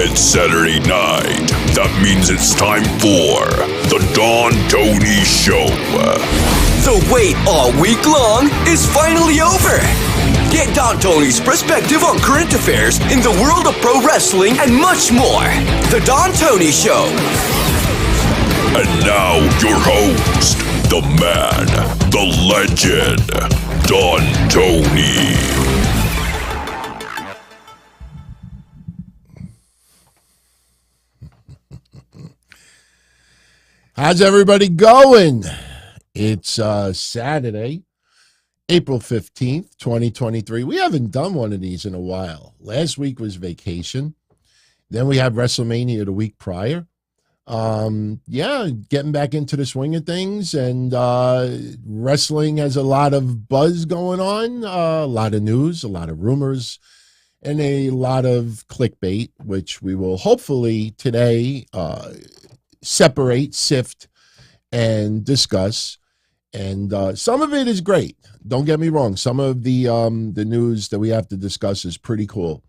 It's Saturday night. That means it's time for the Don Tony Show. The wait all week long is finally over. Get Don Tony's perspective on current affairs in the world of pro wrestling and much more. The Don Tony Show. And now your host, the man, the legend, Don Tony. How's everybody going? It's Saturday, April 15th, 2023. We haven't done one of these in a while. Last week was vacation. Then we had WrestleMania the week prior. Getting back into the swing of things, and wrestling has a lot of buzz going on, a lot of news, a lot of rumors, and a lot of clickbait, which we will hopefully today separate, sift, and discuss. And some of it is great. Don't get me wrong. Some of the news that we have to discuss is pretty cool.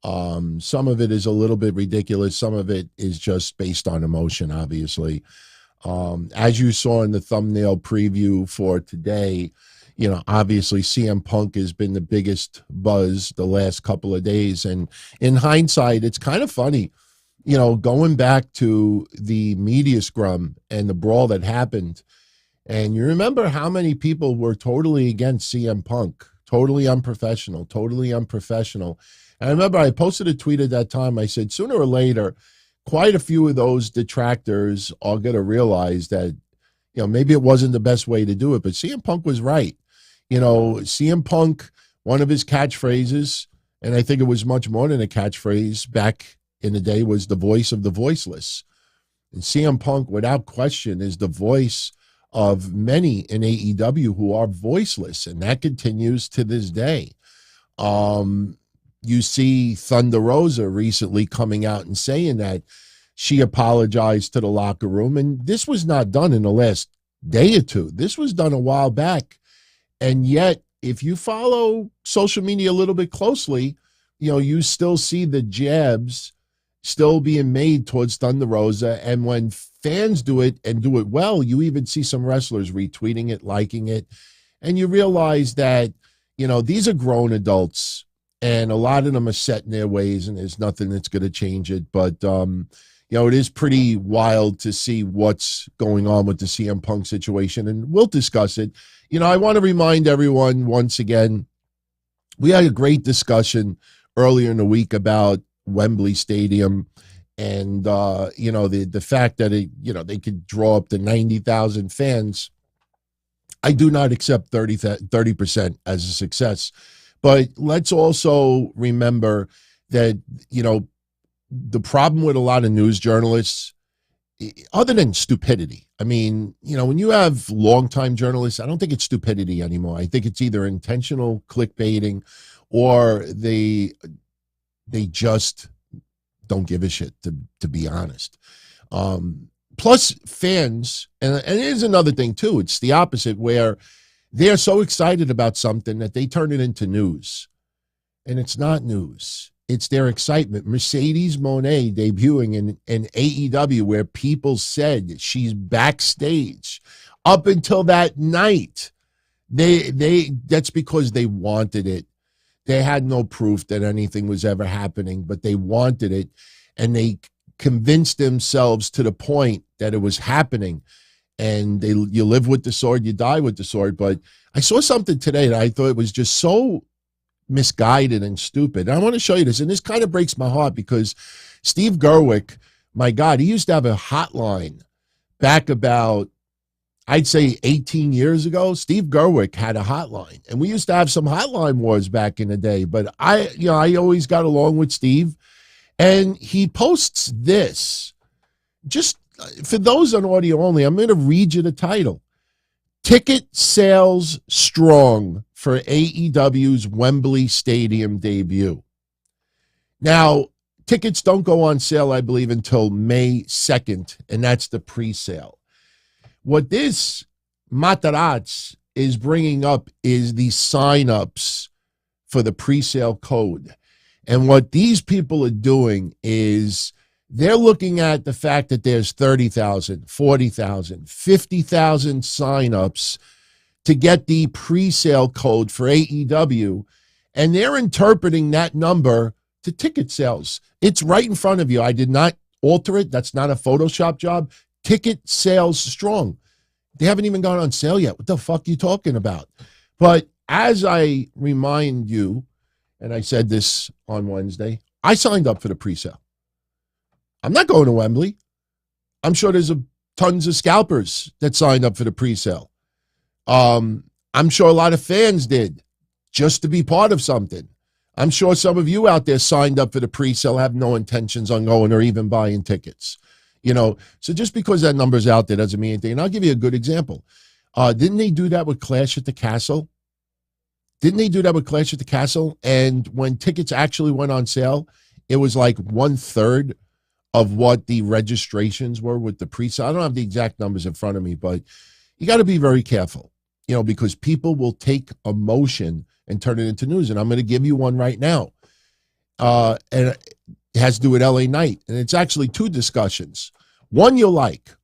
Some of it is a little bit ridiculous. Some of it is just based on emotion, obviously. As you saw in the thumbnail preview for today, obviously CM Punk has been the biggest buzz the last couple of days. And in hindsight, it's kind of funny. Going back to the media scrum and the brawl that happened, and you remember how many people were totally against CM Punk, totally unprofessional. And I remember I posted a tweet at that time. I said, sooner or later, quite a few of those detractors are going to realize that, maybe it wasn't the best way to do it, but CM Punk was right. CM Punk, one of his catchphrases, and I think it was much more than a catchphrase back in the day, was the voice of the voiceless. And CM Punk, without question, is the voice of many in AEW who are voiceless, and that continues to this day. You see Thunder Rosa recently coming out and saying that she apologized to the locker room, and this was not done in the last day or two. This was done a while back, and yet, if you follow social media a little bit closely, you still see the jabs still being made towards Thunder Rosa. And when fans do it and do it well, you even see some wrestlers retweeting it, liking it. And you realize that, these are grown adults, and a lot of them are set in their ways, and there's nothing that's going to change it. But, it is pretty wild to see what's going on with the CM Punk situation, and we'll discuss it. I want to remind everyone once again, we had a great discussion earlier in the week about Wembley Stadium, and the fact that they could draw up to 90,000 fans. I do not accept 30% as a success, but let's also remember that the problem with a lot of news journalists, other than stupidity, when you have longtime journalists, I don't think it's stupidity anymore. I think it's either intentional clickbaiting or they just don't give a shit, to be honest. Plus fans, and here's another thing too, it's the opposite, where they're so excited about something that they turn it into news. And it's not news. It's their excitement. Mercedes Moné debuting in AEW, where people said she's backstage. Up until that night, that's because they wanted it. They had no proof that anything was ever happening, but they wanted it, and they convinced themselves to the point that it was happening. And you live with the sword, you die with the sword. But I saw something today that I thought was just so misguided and stupid. And I want to show you this, and this kind of breaks my heart, because Steve Gerwick, my God, he used to have a hotline back about, I'd say 18 years ago. Steve Gerwick had a hotline, and we used to have some hotline wars back in the day, but I always got along with Steve. And he posts this, just for those on audio only, I'm going to read you the title. Ticket sales strong for AEW's Wembley Stadium debut. Now, tickets don't go on sale, I believe, until May 2nd, and that's the pre-sale. What this Matarazzi is bringing up is the sign-ups for the pre-sale code. And what these people are doing is they're looking at the fact that there's 30,000, 40,000, 50,000 signups to get the pre-sale code for AEW, and they're interpreting that number to ticket sales. It's right in front of you. I did not alter it. That's not a Photoshop job. Ticket sales strong. They haven't even gone on sale yet. What the fuck are you talking about? But as I remind you, and I said this on Wednesday, I signed up for the pre-sale. I'm not going to Wembley. I'm sure there's tons of scalpers that signed up for the pre-sale. I'm sure a lot of fans did just to be part of something. I'm sure some of you out there signed up for the pre-sale, have no intentions on going or even buying tickets. So just because that number's out there doesn't mean anything. And I'll give you a good example. Didn't they do that with Clash at the Castle? And when tickets actually went on sale, it was like 1/3 of what the registrations were with the pre-sale. I don't have the exact numbers in front of me, but you got to be very careful, because people will take emotion and turn it into news. And I'm going to give you one right now. And it has to do with LA Knight. And it's actually two discussions. One you'll like.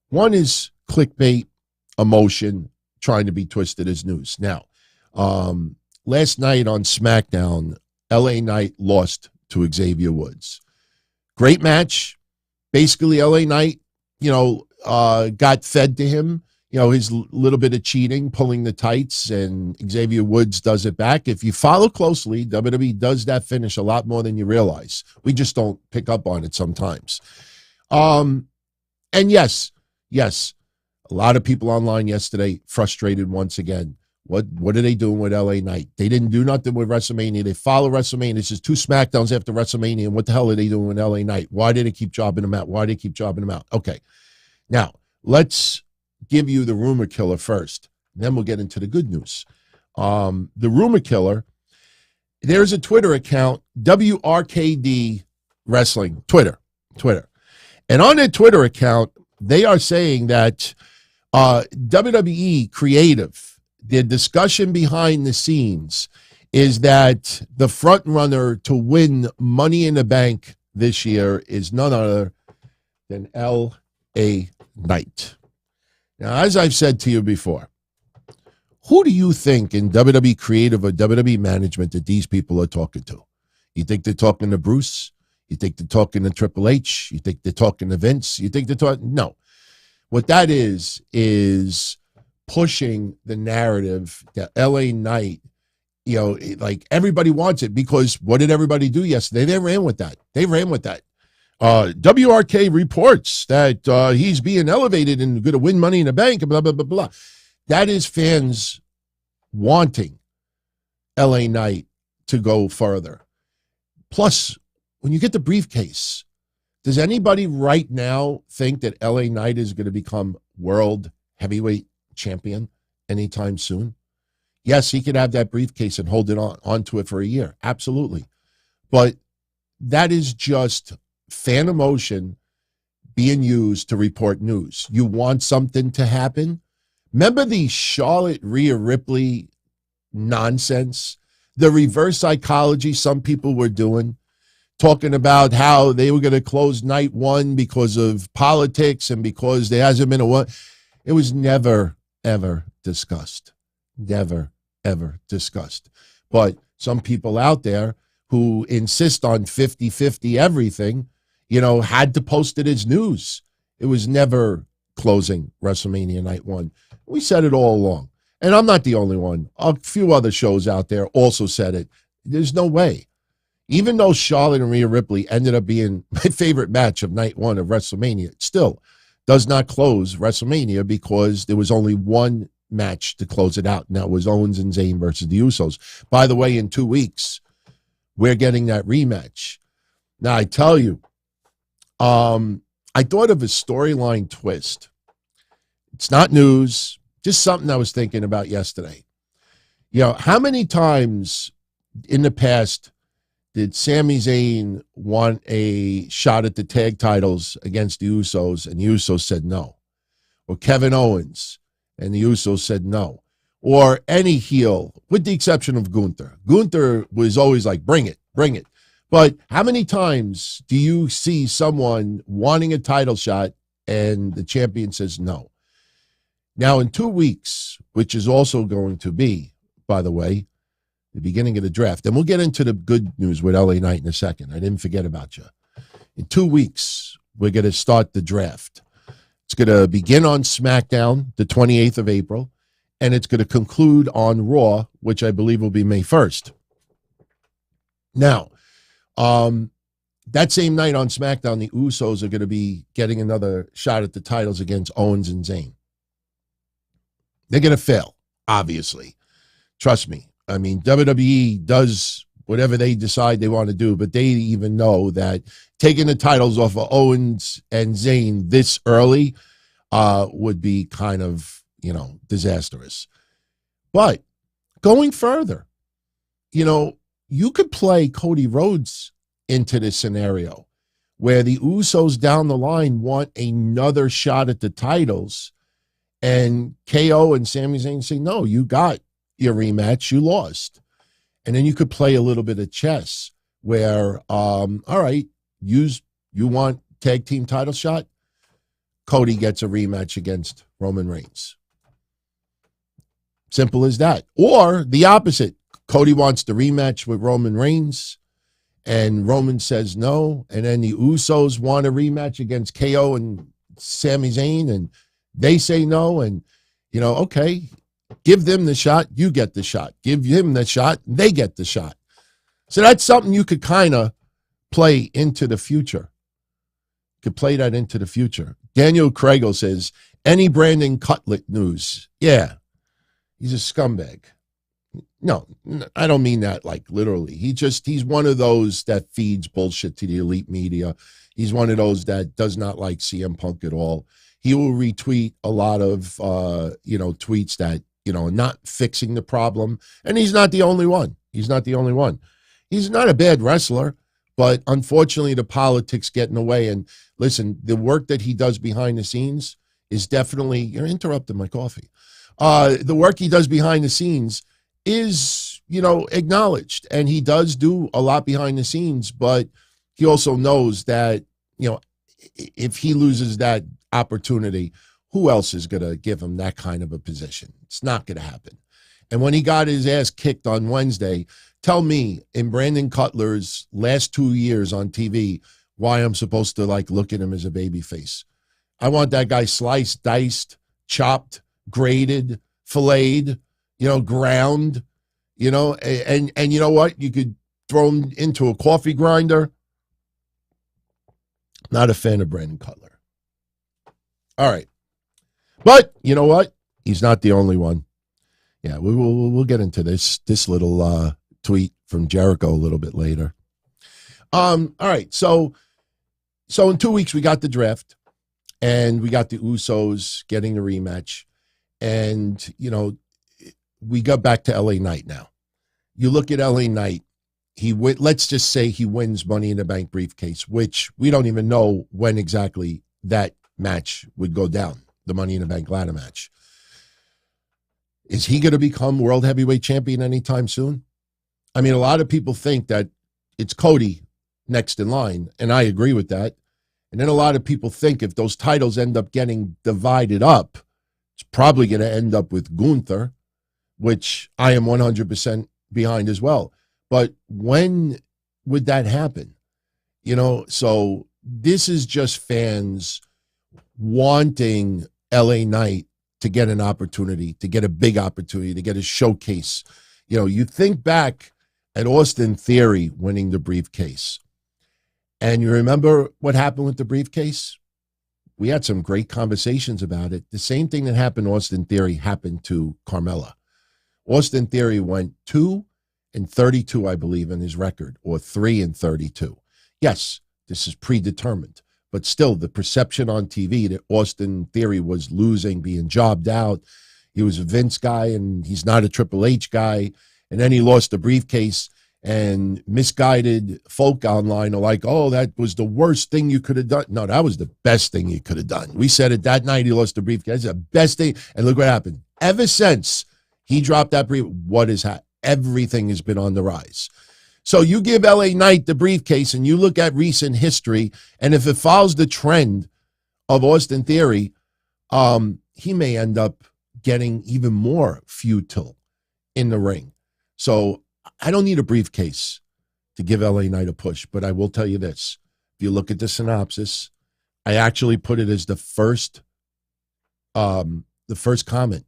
One is clickbait, emotion, trying to be twisted as news. Now, last night on SmackDown, LA Knight lost to Xavier Woods. Great match. Basically, LA Knight, got fed to him. His little bit of cheating, pulling the tights, and Xavier Woods does it back. If you follow closely, WWE does that finish a lot more than you realize. We just don't pick up on it sometimes. And yes, a lot of people online yesterday frustrated once again. What are they doing with LA Knight? They didn't do nothing with WrestleMania. They follow WrestleMania. This is 2 SmackDowns after WrestleMania. And what the hell are they doing with LA Knight? Why did they keep jobbing him out? Okay. Now, let's give you the rumor killer first. Then we'll get into the good news. The rumor killer, there's a Twitter account, WRKD Wrestling, Twitter. And on their Twitter account, they are saying that WWE Creative, the discussion behind the scenes is that the front runner to win Money in the Bank this year is none other than LA Knight. Now, as I've said to you before, who do you think in WWE Creative or WWE Management that these people are talking to? You think they're talking to Bruce? You think they're talking to Triple H? You think they're talking to Vince? You think they're talking? No. What that is pushing the narrative that LA Knight, like everybody wants it, because what did everybody do yesterday? They ran with that. WRK reports that he's being elevated and going to win Money in the Bank and blah, blah, blah, blah. That is fans wanting LA Knight to go further. Plus, when you get the briefcase, does anybody right now think that LA Knight is going to become world heavyweight champion anytime soon? Yes, he could have that briefcase and hold it onto it for a year. Absolutely. But that is just fan emotion being used to report news. You want something to happen? Remember the Charlotte Rhea Ripley nonsense? The reverse psychology some people were doing, talking about how they were going to close night one because of politics and because there hasn't been a one. It was never, ever discussed. Never, ever discussed. But some people out there who insist on 50-50 everything, had to post it as news. It was never closing WrestleMania Night 1. We said it all along. And I'm not the only one. A few other shows out there also said it. There's no way. Even though Charlotte and Rhea Ripley ended up being my favorite match of Night 1 of WrestleMania, it still does not close WrestleMania because there was only one match to close it out, and that was Owens and Zayn versus the Usos. By the way, in 2 weeks, we're getting that rematch. Now, I tell you, I thought of a storyline twist. It's not news, just something I was thinking about yesterday. How many times in the past did Sami Zayn want a shot at the tag titles against the Usos, and the Usos said no? Or Kevin Owens, and the Usos said no? Or any heel, with the exception of Gunther. Gunther was always like, bring it, bring it. But how many times do you see someone wanting a title shot and the champion says no? Now, in 2 weeks, which is also going to be, by the way, the beginning of the draft, and we'll get into the good news with LA Knight in a second. I didn't forget about you. In 2 weeks, we're going to start the draft. It's going to begin on SmackDown, the 28th of April, and it's going to conclude on Raw, which I believe will be May 1st. Now, that same night on SmackDown, the Usos are going to be getting another shot at the titles against Owens and Zayn. They're going to fail, obviously. Trust me. I mean, WWE does whatever they decide they want to do, but they even know that taking the titles off of Owens and Zayn this early would be kind of, disastrous. But going further, you could play Cody Rhodes into this scenario where the Usos down the line want another shot at the titles, and KO and Sami Zayn say, no, you got your rematch, you lost. And then you could play a little bit of chess where, all right, you want tag team title shot? Cody gets a rematch against Roman Reigns. Simple as that. Or the opposite. Cody wants the rematch with Roman Reigns, and Roman says no, and then the Usos want a rematch against KO and Sami Zayn, and they say no, and, okay, give them the shot, you get the shot. Give him the shot, they get the shot. So that's something you could kind of play into the future. You could play that into the future. Daniel Craigle says, any Brandon Cutler news? Yeah, he's a scumbag. No, I don't mean that like literally. He's one of those that feeds bullshit to the elite media. He's one of those that does not like CM Punk at all. He will retweet a lot of, tweets that, not fixing the problem. And he's not the only one. He's not a bad wrestler, but unfortunately the politics get in the way. And listen, the work that he does behind the scenes is definitely, you're interrupting my coffee. The work he does behind the scenes is, acknowledged. And he does do a lot behind the scenes, but he also knows that, if he loses that opportunity, who else is going to give him that kind of a position? It's not going to happen. And when he got his ass kicked on Wednesday, tell me in Brandon Cutler's last 2 years on TV why I'm supposed to look at him as a baby face. I want that guy sliced, diced, chopped, grated, filleted, ground, and you know what? You could throw him into a coffee grinder. Not a fan of Brandon Cutler. All right. But you know what? He's not the only one. Yeah, we'll get into this little tweet from Jericho a little bit later. All right. So in 2 weeks we got the draft, and we got the Usos getting the rematch, and we got back to LA Knight now. You look at LA Knight, let's just say he wins Money in the Bank briefcase, which we don't even know when exactly that match would go down, the Money in the Bank ladder match. Is he going to become world heavyweight champion anytime soon? I mean, a lot of people think that it's Cody next in line, and I agree with that. And then a lot of people think if those titles end up getting divided up, it's probably going to end up with Gunther, which I am 100% behind as well. But when would that happen? So this is just fans wanting LA Knight to get an opportunity, to get a big opportunity, to get a showcase. You think back at Austin Theory winning the briefcase, and you remember what happened with the briefcase? We had some great conversations about it. The same thing that happened to Austin Theory happened to Carmella. Austin Theory went 2-32, I believe, in his record, or 3-32. Yes, this is predetermined, but still the perception on TV that Austin Theory was losing, being jobbed out. He was a Vince guy, and he's not a Triple H guy. And then he lost the briefcase, and misguided folk online are like, oh, that was the worst thing you could have done. No, that was the best thing you could have done. We said it that night he lost the briefcase. That's the best thing. And look what happened. Ever since he dropped that brief, what is happening? Everything has been on the rise. So you give LA Knight the briefcase and you look at recent history, and if it follows the trend of Austin Theory, he may end up getting even more futile in the ring. So I don't need a briefcase to give LA Knight a push, but I will tell you this. If you look at the synopsis, I actually put it as the first comment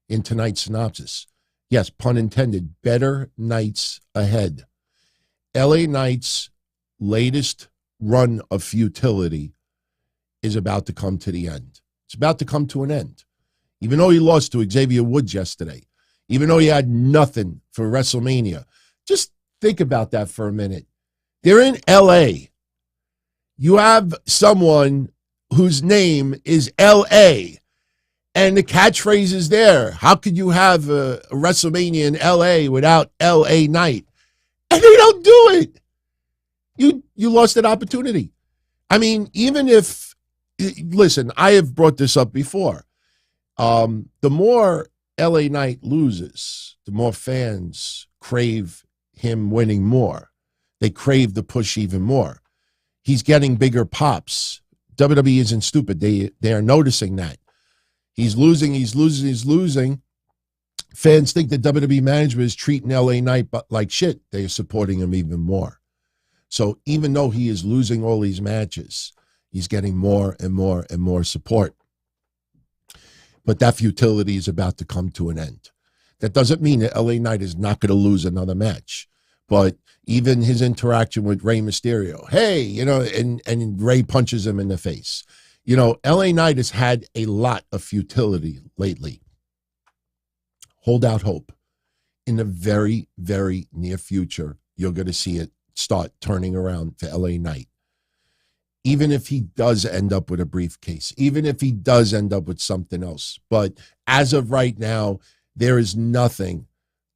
in tonight's synopsis. Yes, pun intended, better nights ahead. LA Knight's latest run of futility is about to come to the end. It's about to come to an end. Even though he lost to Xavier Woods yesterday, even though he had nothing for WrestleMania, just think about that for a minute. They're in LA. You have someone whose name is LA, and the catchphrase is there. How could you have a WrestleMania in LA without LA Knight? And they don't do it. You lost that opportunity. I mean, even if, listen, I have brought this up before. The more LA Knight loses, the more fans crave him winning more. They crave the push even more. He's getting bigger pops. WWE isn't stupid. They are noticing that. He's losing. Fans think that WWE management is treating LA Knight like shit. They are supporting him even more. So even though he is losing all these matches, he's getting more and more and more support. But that futility is about to come to an end. That doesn't mean that LA Knight is not going to lose another match. But even his interaction with Rey Mysterio, hey, and Rey punches him in the face. LA Knight has had a lot of futility lately. Hold out hope. In the very, very near future, you're going to see it start turning around for LA Knight. Even if he does end up with a briefcase, even if he does end up with something else. But as of right now, there is nothing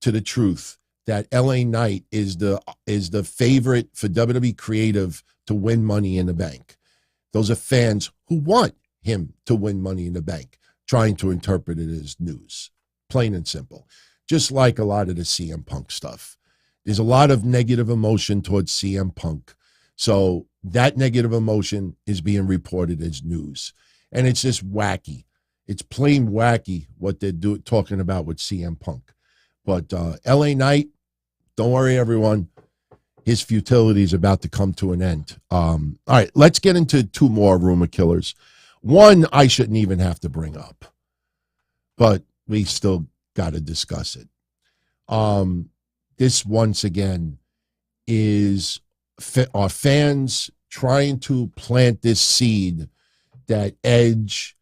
to the truth that LA Knight is the favorite for WWE Creative to win Money in the Bank. Those are fans who want him to win Money in the Bank, trying to interpret it as news. Plain and simple. Just like a lot of the CM Punk stuff. There's a lot of negative emotion towards CM Punk. So that negative emotion is being reported as news. And it's just wacky. It's plain wacky what they're talking about with CM Punk. But LA Knight, don't worry, everyone. His futility is about to come to an end. All right, let's get into two more rumor killers. One I shouldn't even have to bring up, but we still got to discuss it. This, once again, is our fans trying to plant this seed that Edge,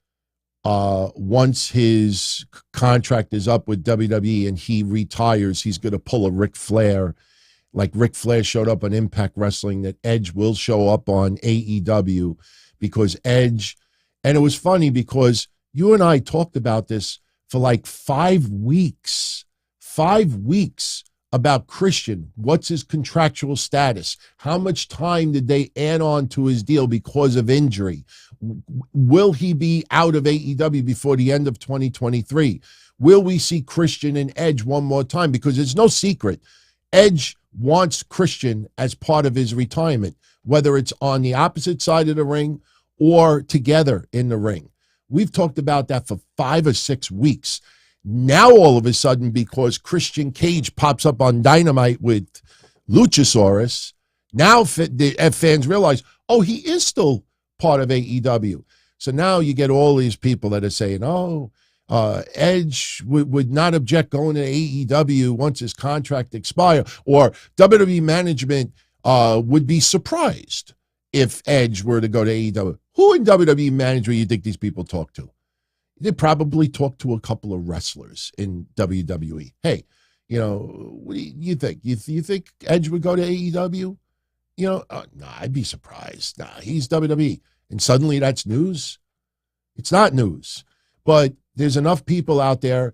once his contract is up with WWE and he retires, he's going to pull a Ric Flair, like Ric Flair showed up on Impact Wrestling, that Edge will show up on AEW because Edge, and it was funny because you and I talked about this for like 5 weeks about Christian. What's his contractual status? How much time did they add on to his deal because of injury? Will he be out of AEW before the end of 2023? Will we see Christian and Edge one more time? Because it's no secret, Edge wants Christian as part of his retirement, whether it's on the opposite side of the ring or together in the ring. We've talked about that for 5 or 6 weeks. Now, all of a sudden, because Christian Cage pops up on Dynamite with Luchasaurus, now fans realize, oh, he is still part of AEW. So now you get all these people that are saying, Edge would not object going to AEW once his contract expires, or WWE management would be surprised if Edge were to go to AEW. Who in WWE management do you think these people talk to? They probably talk to a couple of wrestlers in WWE. Hey, what do you think? You think Edge would go to AEW? No, I'd be surprised. Nah, he's WWE. And suddenly that's news? It's not news. But there's enough people out there,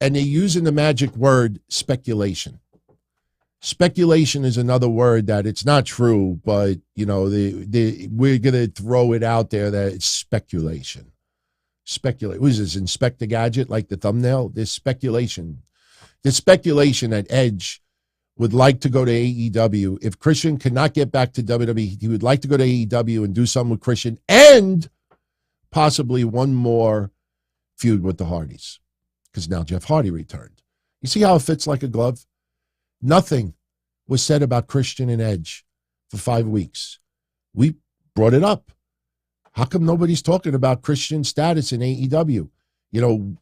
and they're using the magic word speculation. Speculation is another word that it's not true, but, we're going to throw it out there that it's speculation. Speculate. What is this, Inspector Gadget, like the thumbnail? There's speculation. There's speculation that Edge would like to go to AEW. If Christian cannot get back to WWE, he would like to go to AEW and do something with Christian and possibly one more feud with the Hardys, because now Jeff Hardy returned. You see how it fits like a glove? Nothing was said about Christian and Edge for 5 weeks. We brought it up. How come nobody's talking about Christian's status in AEW? You know,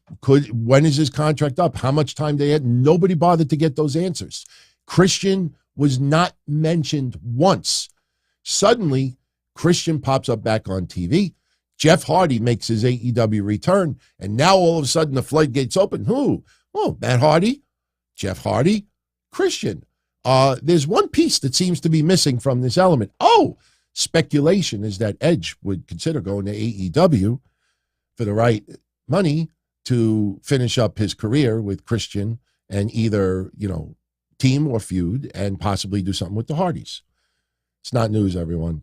when is his contract up? How much time they had? Nobody bothered to get those answers. Christian was not mentioned once. Suddenly, Christian pops up back on TV. Jeff Hardy makes his AEW return, and now all of a sudden the floodgates open. Who? Oh, Matt Hardy, Jeff Hardy, Christian. There's one piece that seems to be missing from this element. Speculation is that Edge would consider going to AEW for the right money to finish up his career with Christian and either, team or feud and possibly do something with the Hardys. It's not news, everyone.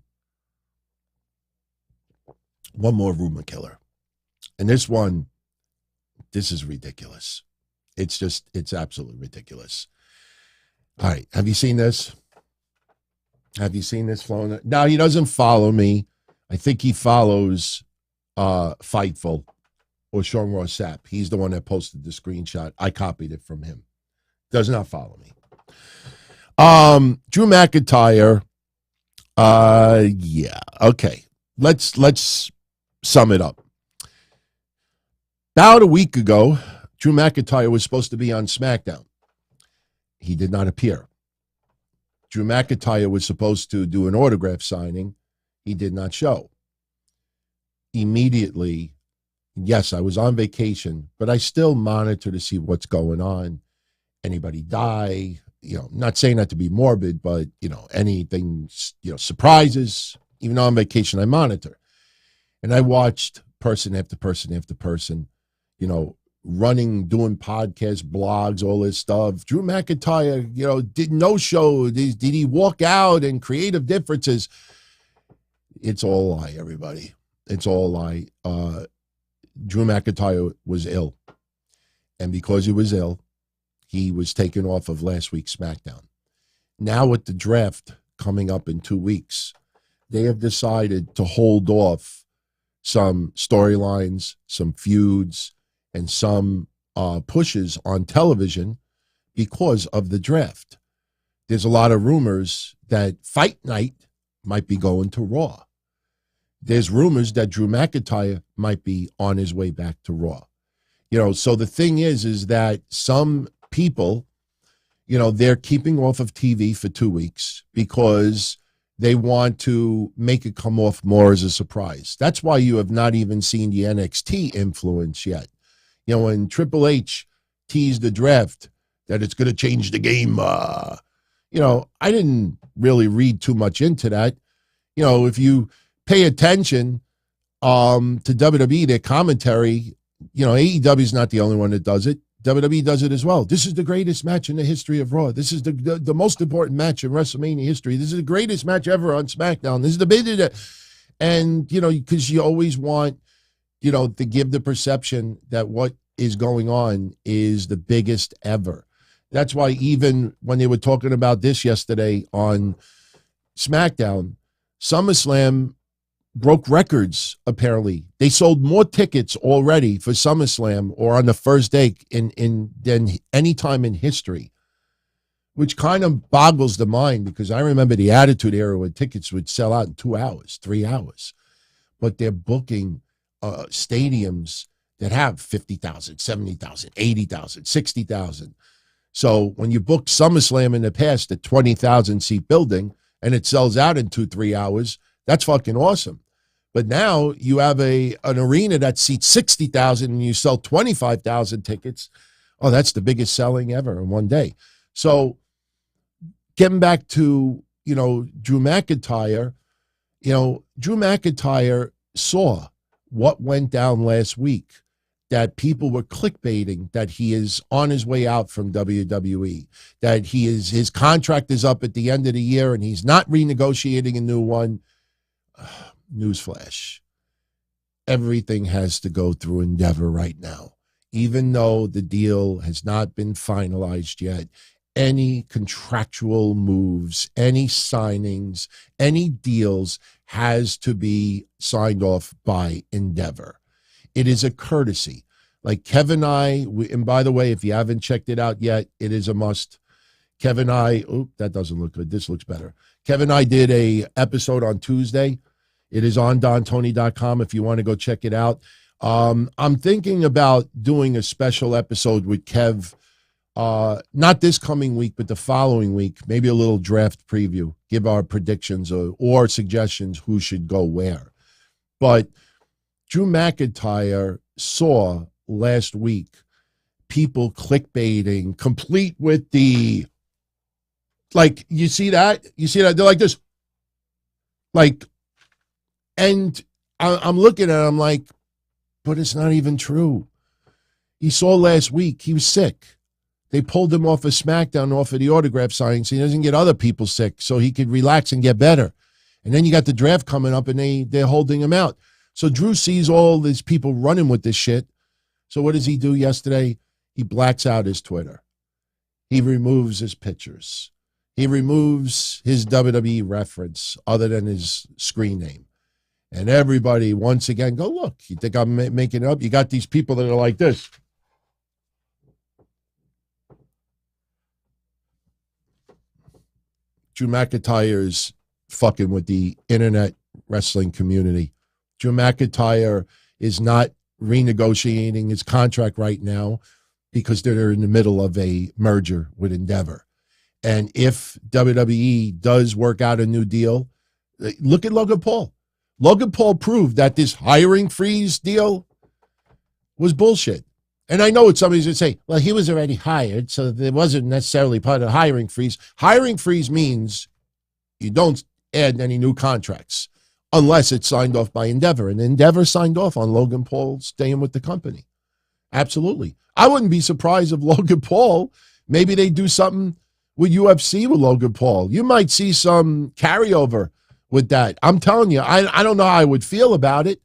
One more rumor killer. And this is ridiculous. It's absolutely ridiculous. All right. Have you seen this? Have you seen this flowing? Now, he doesn't follow me. I think he follows Fightful or Sean Ross Sapp. He's the one that posted the screenshot. I copied it from him. Does not follow me. Drew McIntyre. Yeah. Okay. Let's sum it up. About a week ago, Drew McIntyre was supposed to be on SmackDown. He did not appear. Drew McIntyre was supposed to do an autograph signing. He did not show. Immediately, yes, I was on vacation, but I still monitor to see what's going on. Anybody die? Not saying that to be morbid, but, anything, surprises. Even though I'm on vacation, I monitor. And I watched person after person after person, running, doing podcasts, blogs, all this stuff. Drew McIntyre, did no show. Did he walk out and creative differences? It's all a lie, everybody. It's all a lie. Drew McIntyre was ill. And because he was ill, he was taken off of last week's SmackDown. Now with the draft coming up in 2 weeks, they have decided to hold off some storylines, some feuds, and some pushes on television because of the draft. There's a lot of rumors that Fight Night might be going to Raw. There's rumors that Drew McIntyre might be on his way back to Raw. So the thing is that some people, they're keeping off of TV for 2 weeks because they want to make it come off more as a surprise. That's why you have not even seen the NXT influence yet. When Triple H teased the draft that it's going to change the game, I didn't really read too much into that. If you pay attention to WWE, their commentary, AEW is not the only one that does it. WWE does it as well. This is the greatest match in the history of Raw. This is the most important match in WrestleMania history. This is the greatest match ever on SmackDown. This is the big, and because you always want, to give the perception that what is going on is the biggest ever. That's why even when they were talking about this yesterday on SmackDown, SummerSlam broke records, apparently. They sold more tickets already for SummerSlam or on the first day than any time in history, which kind of boggles the mind because I remember the Attitude Era when tickets would sell out in 2 hours, 3 hours. But they're booking stadiums that have 50,000, 70,000, 80,000, 60,000. So when you booked SummerSlam in the past at 20,000 seat building and it sells out in 2-3 hours, that's fucking awesome. But now you have an arena that seats 60,000 and you sell 25,000 tickets. Oh, that's the biggest selling ever in one day. So getting back to, Drew McIntyre, Drew McIntyre saw what went down last week, that people were clickbaiting that he is on his way out from WWE, that his contract is up at the end of the year and he's not renegotiating a new one. Newsflash. Everything has to go through Endeavor right now. Even though the deal has not been finalized yet, any contractual moves, any signings, any deals has to be signed off by Endeavor. It is a courtesy. Like Kevin and I, and by the way, if you haven't checked it out yet, it is a must. Kevin and I, that doesn't look good. This looks better. Kevin and I did a episode on Tuesday. It is on DonTony.com if you want to go check it out. I'm thinking about doing a special episode with Kev, not this coming week, but the following week, maybe a little draft preview, give our predictions or suggestions who should go where. But Drew McIntyre saw last week people clickbaiting, complete with the, like, you see that? They're like this. Like, and I'm looking at it, I'm like, but it's not even true. He saw last week, he was sick. They pulled him off of SmackDown, off of the autograph signing, so he doesn't get other people sick, so he could relax and get better. And then you got the draft coming up, and they're holding him out. So Drew sees all these people running with this shit. So what does he do yesterday? He blacks out his Twitter. He removes his pictures. He removes his WWE reference other than his screen name. And everybody, once again, go, look, you think I'm making it up? You got these people that are like this. Drew McIntyre's fucking with the internet wrestling community. Drew McIntyre is not renegotiating his contract right now because they're in the middle of a merger with Endeavor. And if WWE does work out a new deal, look at Logan Paul. Logan Paul proved that this hiring freeze deal was bullshit. And I know what somebody's going to say, well, he was already hired, so it wasn't necessarily part of the hiring freeze. Hiring freeze means you don't add any new contracts unless it's signed off by Endeavor. And Endeavor signed off on Logan Paul staying with the company. Absolutely. I wouldn't be surprised if Logan Paul, maybe they do something with UFC with Logan Paul. You might see some carryover with that. I'm telling you, I don't know how I would feel about it.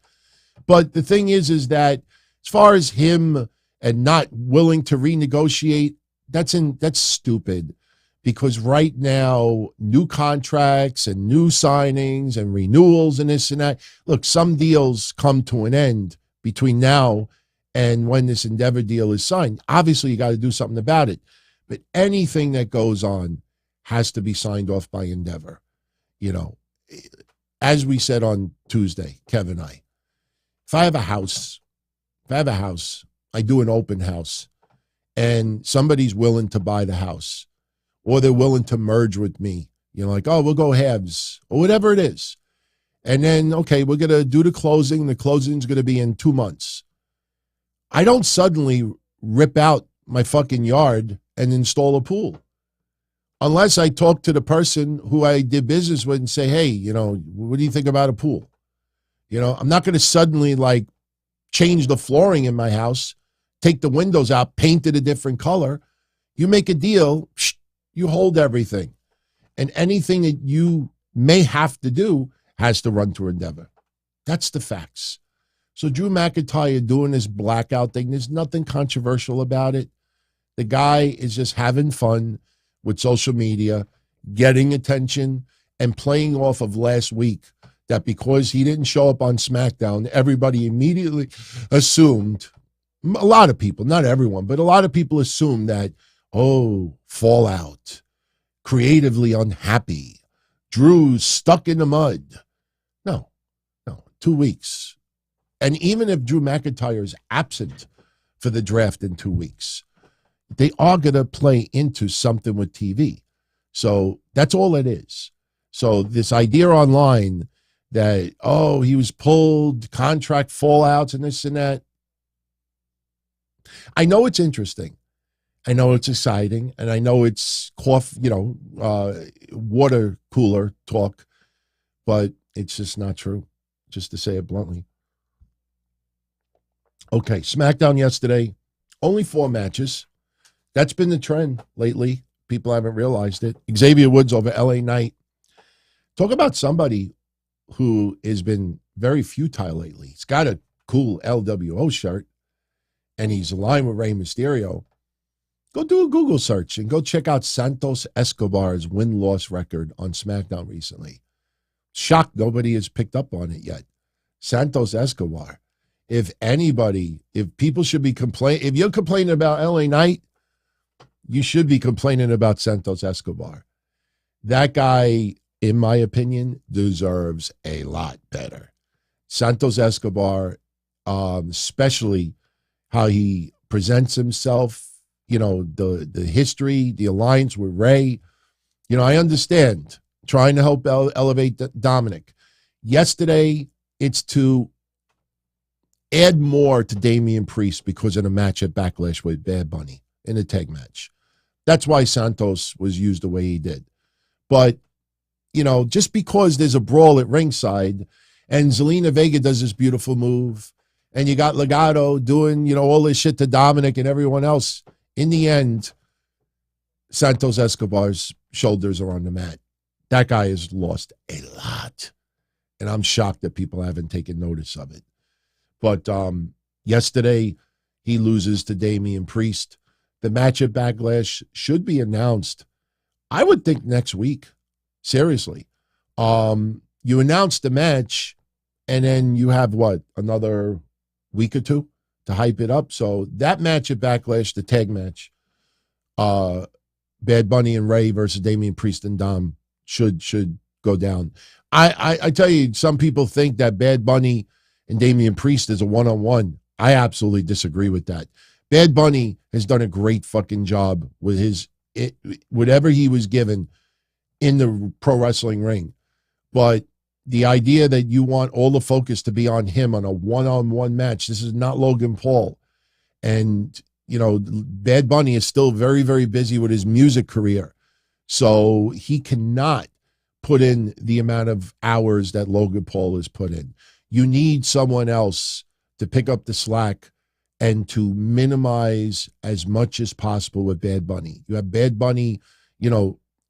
But the thing is that as far as him and not willing to renegotiate, that's stupid. Because right now, new contracts and new signings and renewals and this and that. Look, some deals come to an end between now and when this Endeavor deal is signed. Obviously, you got to do something about it. But anything that goes on has to be signed off by Endeavor. You know, as we said on Tuesday, Kevin and I, if I have a house, I do an open house, and somebody's willing to buy the house, or they're willing to merge with me, you know, like, oh, we'll go halves, or whatever it is. And then, okay, we're going to do the closing. The closing's going to be in 2 months. I don't suddenly rip out my fucking yard and install a pool. Unless I talk to the person who I did business with and say, hey, you know, what do you think about a pool? You know, I'm not going to suddenly like change the flooring in my house, take the windows out, paint it a different color. You make a deal, you hold everything. And anything that you may have to do has to run through Endeavor. That's the facts. So Drew McIntyre doing this blackout thing, there's nothing controversial about it. The guy is just having fun with social media, getting attention, and playing off of last week that because he didn't show up on SmackDown, everybody immediately assumed, a lot of people, not everyone, but a lot of people assumed that, oh, fallout, creatively unhappy, Drew's stuck in the mud. No, 2 weeks. And even if Drew McIntyre is absent for the draft in 2 weeks, they are going to play into something with TV. So that's all it is. So this idea online that, oh, he was pulled, contract fallouts and this and that. I know it's interesting. I know it's exciting. And I know it's water cooler talk, but it's just not true, just to say it bluntly. Okay, SmackDown yesterday, only 4 matches. That's been the trend lately. People haven't realized it. Xavier Woods over LA Knight. Talk about somebody who has been very futile lately. He's got a cool LWO shirt, and he's aligned with Rey Mysterio. Go do a Google search and go check out Santos Escobar's win-loss record on SmackDown recently. Shocked nobody has picked up on it yet. Santos Escobar. If people should be complaining, if you're complaining about LA Knight, you should be complaining about Santos Escobar. That guy, in my opinion, deserves a lot better. Santos Escobar, especially how he presents himself, the history, the alliance with Ray. I understand trying to help elevate Dominic. Yesterday, it's to add more to Damian Priest because of a match at Backlash with Bad Bunny in a tag match. That's why Santos was used the way he did. But, just because there's a brawl at ringside and Zelina Vega does this beautiful move and you got Legado doing, all this shit to Dominic and everyone else, in the end, Santos Escobar's shoulders are on the mat. That guy has lost a lot. And I'm shocked that people haven't taken notice of it. But yesterday, he loses to Damian Priest. The match at Backlash should be announced, I would think, next week. Seriously. You announce the match, and then you have, another week or two to hype it up. So that match at Backlash, the tag match, Bad Bunny and Ray versus Damian Priest and Dom should go down. I tell you, some people think that Bad Bunny and Damian Priest is a one-on-one. I absolutely disagree with that. Bad Bunny has done a great fucking job with whatever he was given in the pro wrestling ring. But the idea that you want all the focus to be on him on a one-on-one match, this is not Logan Paul. And, Bad Bunny is still very, very busy with his music career. So he cannot put in the amount of hours that Logan Paul has put in. You need someone else to pick up the slack and to minimize as much as possible with Bad Bunny. You have Bad Bunny,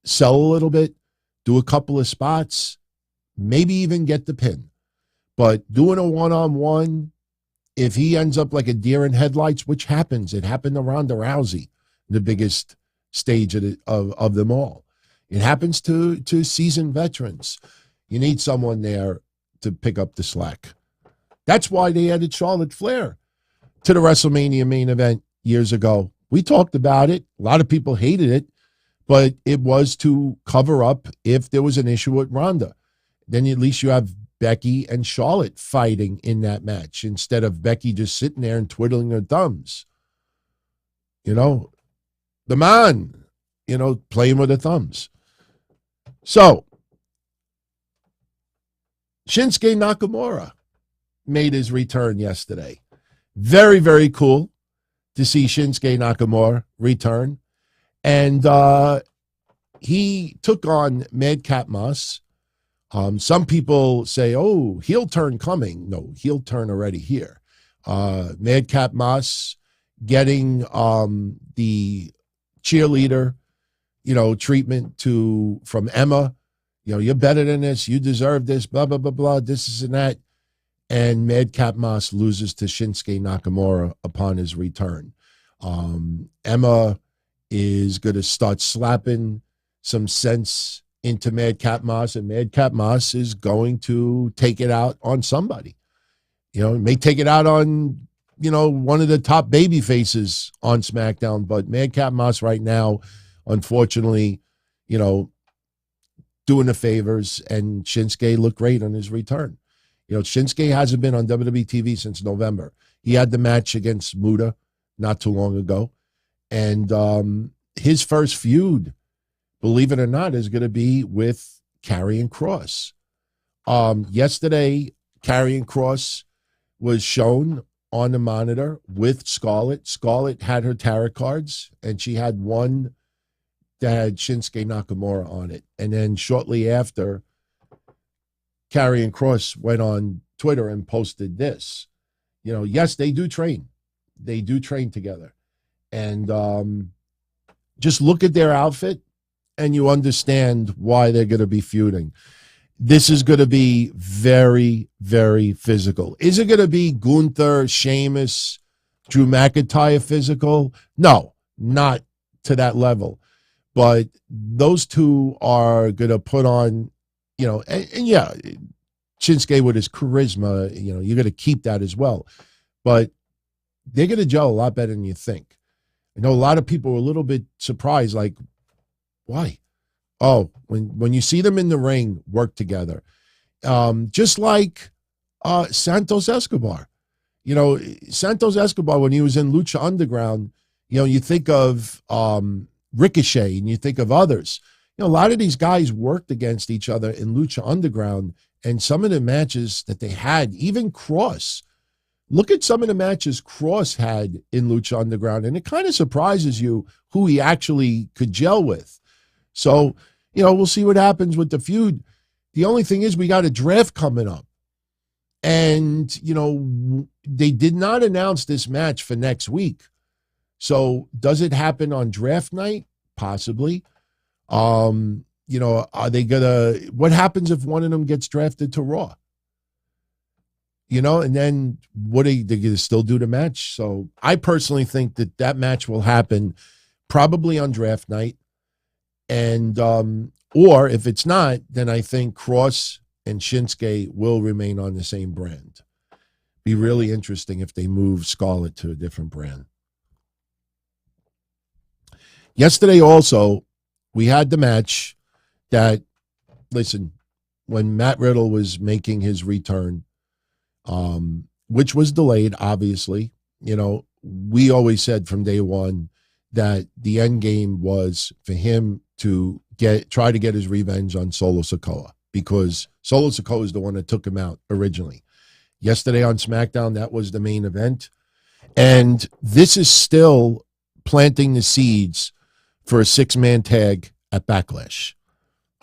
sell a little bit, do a couple of spots, maybe even get the pin. But doing a one-on-one, if he ends up like a deer in headlights, which happens, it happened to Ronda Rousey, the biggest stage of them all. It happens to seasoned veterans. You need someone there to pick up the slack. That's why they added Charlotte Flair to the WrestleMania main event years ago. We talked about it. A lot of people hated it, but it was to cover up if there was an issue with Ronda. Then at least you have Becky and Charlotte fighting in that match instead of Becky just sitting there and twiddling her thumbs. The man, playing with her thumbs. So, Shinsuke Nakamura made his return yesterday. Very, very cool to see Shinsuke Nakamura return. And he took on Madcap Moss. Some people say, oh, heel turn coming. No, heel turn already here. Madcap Moss getting the cheerleader, treatment from Emma. You're better than this. You deserve this, blah, blah, blah, blah, this and that. And Madcap Moss loses to Shinsuke Nakamura upon his return. Emma is going to start slapping some sense into Madcap Moss, and Madcap Moss is going to take it out on somebody. May take it out on, one of the top baby faces on SmackDown, but Madcap Moss right now, unfortunately, doing the favors, and Shinsuke looked great on his return. Shinsuke hasn't been on WWE TV since November. He had the match against Muta not too long ago. And his first feud, believe it or not, is going to be with Karrion Kross. Yesterday, Karrion Kross was shown on the monitor with Scarlett. Scarlett had her tarot cards, and she had one that had Shinsuke Nakamura on it. And then shortly after, Karrion Kross went on Twitter and posted this. Yes, they do train. They do train together. And just look at their outfit, and you understand why they're going to be feuding. This is going to be very, very physical. Is it going to be Gunther, Sheamus, Drew McIntyre physical? No, not to that level. But those two are going to put on, and yeah, Shinsuke with his charisma, you're going to keep that as well. But they're going to gel a lot better than you think. I know a lot of people were a little bit surprised, like, why? Oh, when you see them in the ring work together, just like Santos Escobar. Santos Escobar, when he was in Lucha Underground, you think of Ricochet and you think of others. A lot of these guys worked against each other in Lucha Underground, and some of the matches that they had, even Cross. Look at some of the matches Cross had in Lucha Underground, and it kind of surprises you who he actually could gel with. So, we'll see what happens with the feud. The only thing is we got a draft coming up. And, they did not announce this match for next week. So does it happen on draft night? Possibly. Are they what happens if one of them gets drafted to Raw? And then what are they going to still do the match? So I personally think that match will happen probably on draft night. And, or if it's not, then I think Cross and Shinsuke will remain on the same brand. Be really interesting if they move Scarlett to a different brand. Yesterday also, we had the match that, listen, when Matt Riddle was making his return, which was delayed, obviously, we always said from day one that the end game was for him to try to get his revenge on Solo Sikoa, because Solo Sikoa is the one that took him out originally. Yesterday on SmackDown, that was the main event. And this is still planting the seeds for a 6-man tag at Backlash.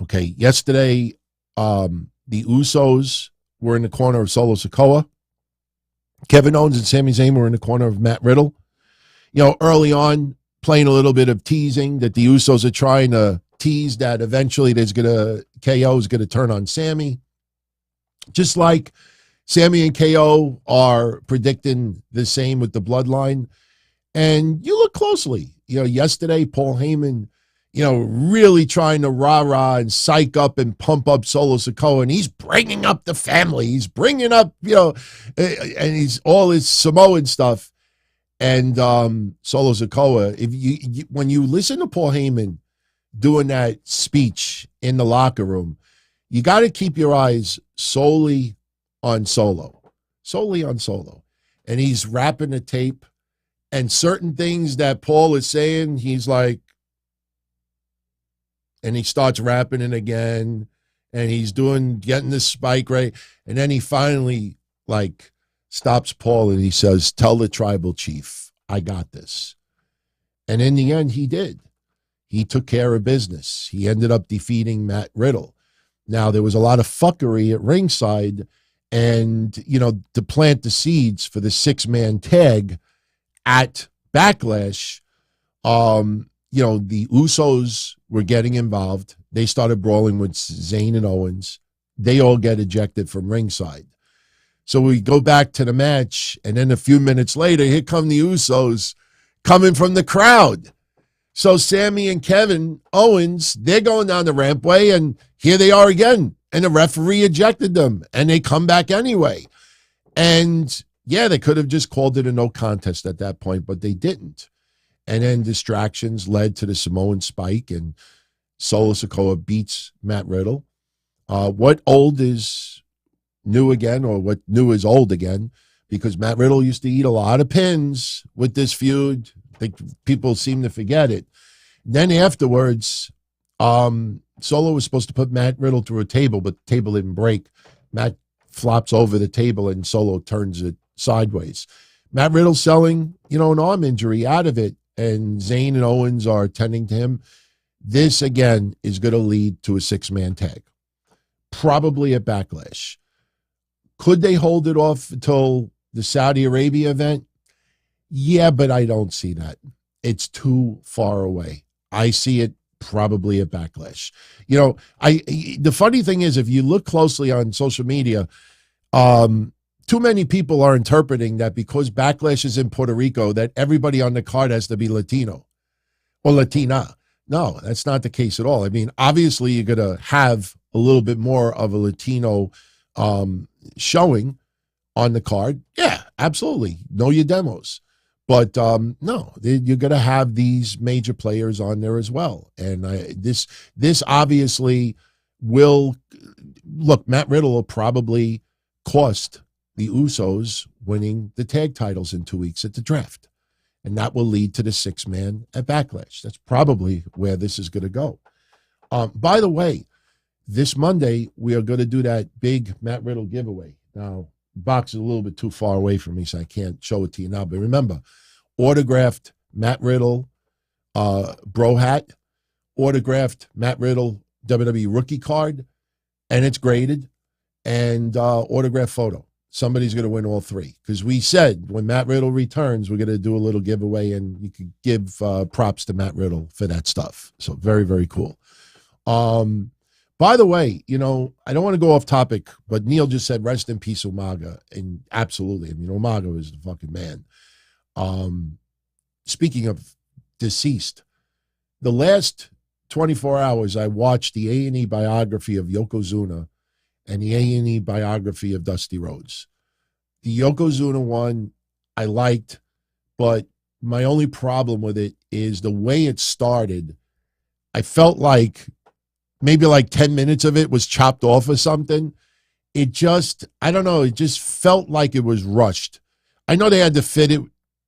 Okay, yesterday, the Usos were in the corner of Solo Sikoa. Kevin Owens and Sami Zayn were in the corner of Matt Riddle. Early on, playing a little bit of teasing that the Usos are trying to tease that eventually KO is going to turn on Sami. Just like Sami and KO are predicting the same with the Bloodline. And you look closely. Yesterday, Paul Heyman, really trying to rah-rah and psych up and pump up Solo Sikoa. And he's bringing up the family. He's bringing up, and he's all his Samoan stuff. And Solo Sikoa, when you listen to Paul Heyman doing that speech in the locker room, you got to keep your eyes solely on Solo. And he's rapping the tape, and certain things that Paul is saying, he's like, and he starts rapping it again, and he's getting the spike right, and then he finally stops Paul and he says, "Tell the tribal chief, I got this." And in the end, he did. He took care of business. He ended up defeating Matt Riddle. Now, there was a lot of fuckery at ringside, and, to plant the seeds for the 6-man tag at Backlash, the Usos were getting involved. They started brawling with Zayn and Owens. They all get ejected from ringside. So we go back to the match, and then a few minutes later, here come the Usos coming from the crowd. So Sami and Kevin Owens, they're going down the rampway, and here they are again. And the referee ejected them, and they come back anyway. And, yeah, they could have just called it a no contest at that point, but they didn't. And then distractions led to the Samoan spike, and Solo Sikoa beats Matt Riddle. What old is new again, or what new is old again, because Matt Riddle used to eat a lot of pins with this feud. I think people seem to forget it. Then afterwards, Solo was supposed to put Matt Riddle through a table, but the table didn't break. Matt flops over the table and Solo turns it sideways. Matt Riddle selling, an arm injury out of it, and Zayn and Owens are tending to him. This, again, is going to lead to a 6-man tag, probably at Backlash. Could they hold it off until the Saudi Arabia event? Yeah, but I don't see that. It's too far away. I see it probably at Backlash. The funny thing is, if you look closely on social media, too many people are interpreting that because Backlash is in Puerto Rico, that everybody on the card has to be Latino. or Latina. No, that's not the case at all. I mean, obviously, you're going to have a little bit more of a Latino showing on the card. Yeah, absolutely. Know your demos. But no, you're going to have these major players on there as well. And this obviously will, look, Matt Riddle will probably cost the Usos winning the tag titles in 2 weeks at the draft. And that will lead to the 6-man at Backlash. That's probably where this is going to go. By the way, this Monday, we are going to do that big Matt Riddle giveaway. Now, the box is a little bit too far away from me, so I can't show it to you now. But remember, autographed Matt Riddle bro hat, autographed Matt Riddle WWE rookie card, and it's graded, and autographed photo. Somebody's going to win all three. Because we said when Matt Riddle returns, we're going to do a little giveaway, and you can give props to Matt Riddle for that stuff. So very, very cool. By the way, I don't want to go off topic, but Neil just said, rest in peace, Umaga. And absolutely. I mean, Umaga is the fucking man. Speaking of deceased, the last 24 hours, I watched the A&E biography of Yokozuna and the A&E biography of Dusty Rhodes. The Yokozuna one I liked, but my only problem with it is the way it started. I felt like maybe like 10 minutes of it was chopped off or something. It just, I don't know, it just felt like it was rushed. I know they had to fit it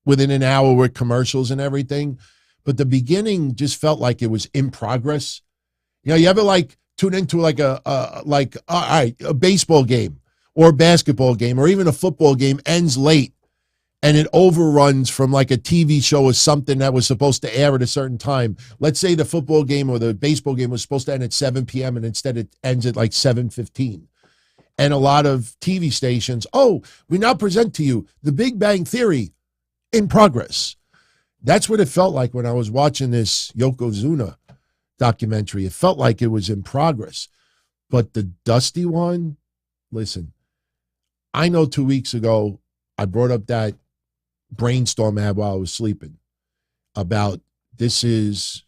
within an hour with commercials and everything, but the beginning just felt like it was in progress. You ever like tune into like a baseball game or a basketball game or even a football game ends late and it overruns from like a TV show or something that was supposed to air at a certain time. Let's say the football game or the baseball game was supposed to end at 7 p.m. and instead it ends at like 7:15. And a lot of TV stations, we now present to you The Big Bang Theory in progress. That's what it felt like when I was watching this Yokozuna documentary. It felt like it was in progress. But the Dusty one, listen, I know 2 weeks ago I brought up that brainstorm I had while I was sleeping about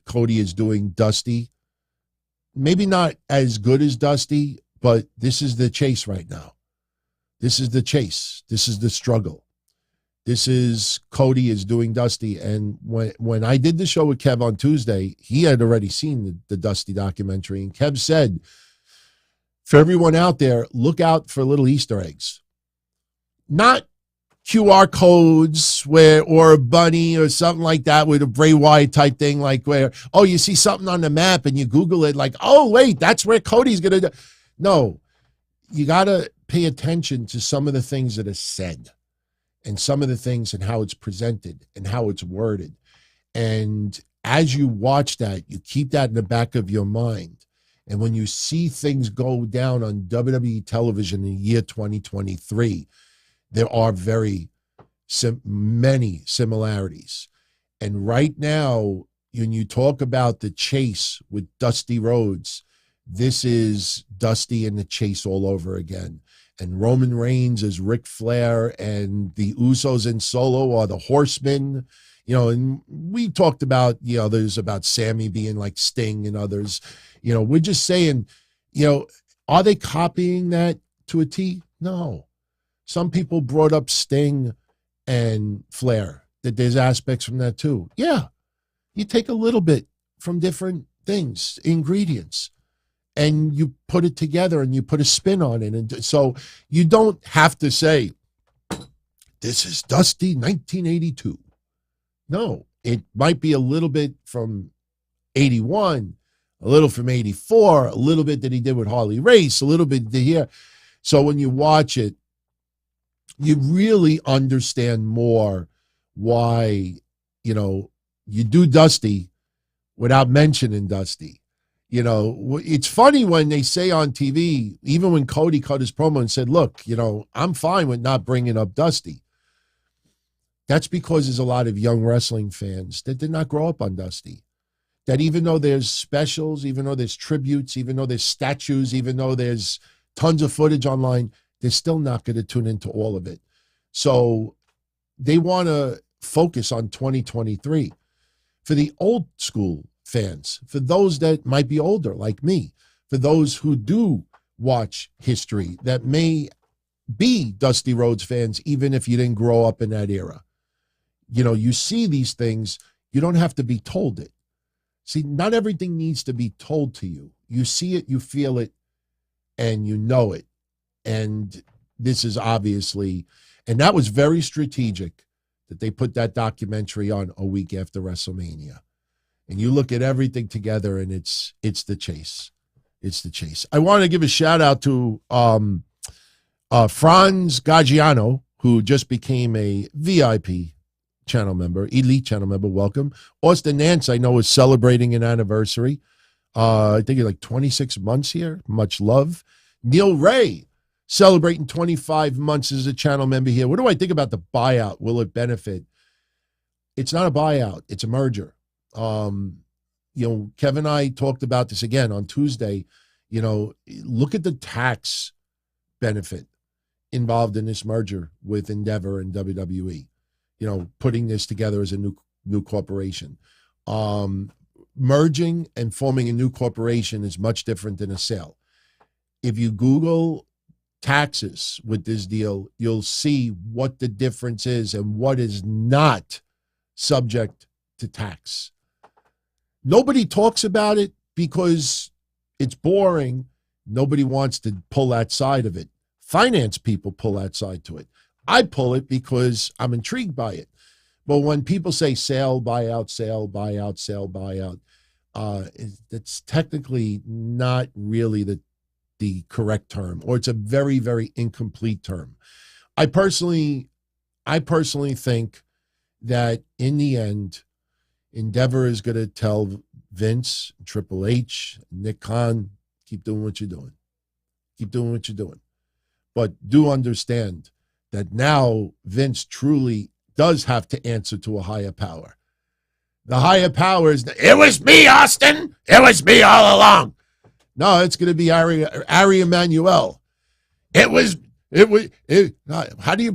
Cody is doing Dusty. Maybe not as good as Dusty, but this is the chase right now. This is the chase. This is the struggle. This is Cody is doing Dusty. And when I did the show with Kev on Tuesday, he had already seen the Dusty documentary. And Kev said, for everyone out there, look out for little Easter eggs. Not QR codes or a bunny or something like that with a Bray Wyatt type thing, like where, you see something on the map and you Google it like, wait, that's where Cody's going to do. No, you got to pay attention to some of the things that are said and some of the things and how it's presented and how it's worded. And as you watch that, you keep that in the back of your mind. And when you see things go down on WWE television in the year 2023, there are many similarities. And right now, when you talk about the chase with Dusty Rhodes, this is Dusty and the chase all over again. And Roman Reigns is Ric Flair, and the Usos in Solo are the Horsemen. And we talked about, there's about Sami being like Sting and others. We're just saying, are they copying that to a T? No. Some people brought up Sting and Flair, that there's aspects from that too. Yeah. You take a little bit from different things, ingredients, and you put it together and you put a spin on it. And so you don't have to say, this is Dusty 1982. No, it might be a little bit from 81, a little from 84, a little bit that he did with Harley Race, a little bit here. So when you watch it, you really understand more why, you do Dusty without mentioning Dusty. It's funny when they say on TV, even when Cody cut his promo and said, look, I'm fine with not bringing up Dusty. That's because there's a lot of young wrestling fans that did not grow up on Dusty. That even though there's specials, even though there's tributes, even though there's statues, even though there's tons of footage online, they're still not going to tune into all of it. So they want to focus on 2023. For the old school fans, for those that might be older like me, for those who do watch history, that may be Dusty Rhodes fans, even if you didn't grow up in that era. You know, you see these things, you don't have to be told it. See, not everything needs to be told to you. You see it, you feel it, and you know it. And this is obviously, and that was very strategic that they put that documentary on a week after WrestleMania. And you look at everything together, and it's the chase. It's the chase. I want to give a shout out to Franz Gaggiano, who just became a VIP channel member, elite channel member. Welcome. Austin Nance, I know, is celebrating an anniversary. I think you're like 26 months here. Much love. Neil Ray, celebrating 25 months as a channel member here. What do I think about the buyout? Will it benefit? It's not a buyout. It's a merger. Kevin and I talked about this again on Tuesday. Look at the tax benefit involved in this merger with Endeavor and WWE. Putting this together as a new corporation. Merging and forming a new corporation is much different than a sale. If you Google taxes with this deal, you'll see what the difference is and what is not subject to tax. Nobody talks about it because it's boring. Nobody wants to pull that side of it. Finance people pull that side to it. I pull it because I'm intrigued by it. But when people say sale, buyout, it's technically not really the correct term, or it's a very, very incomplete term. I personally think that in the end, Endeavor is going to tell Vince, Triple H, Nick Khan, keep doing what you're doing. Keep doing what you're doing. But do understand that now Vince truly does have to answer to a higher power. The higher power is, it was me, Austin. It was me all along. No, it's going to be Ari Emanuel. How do you,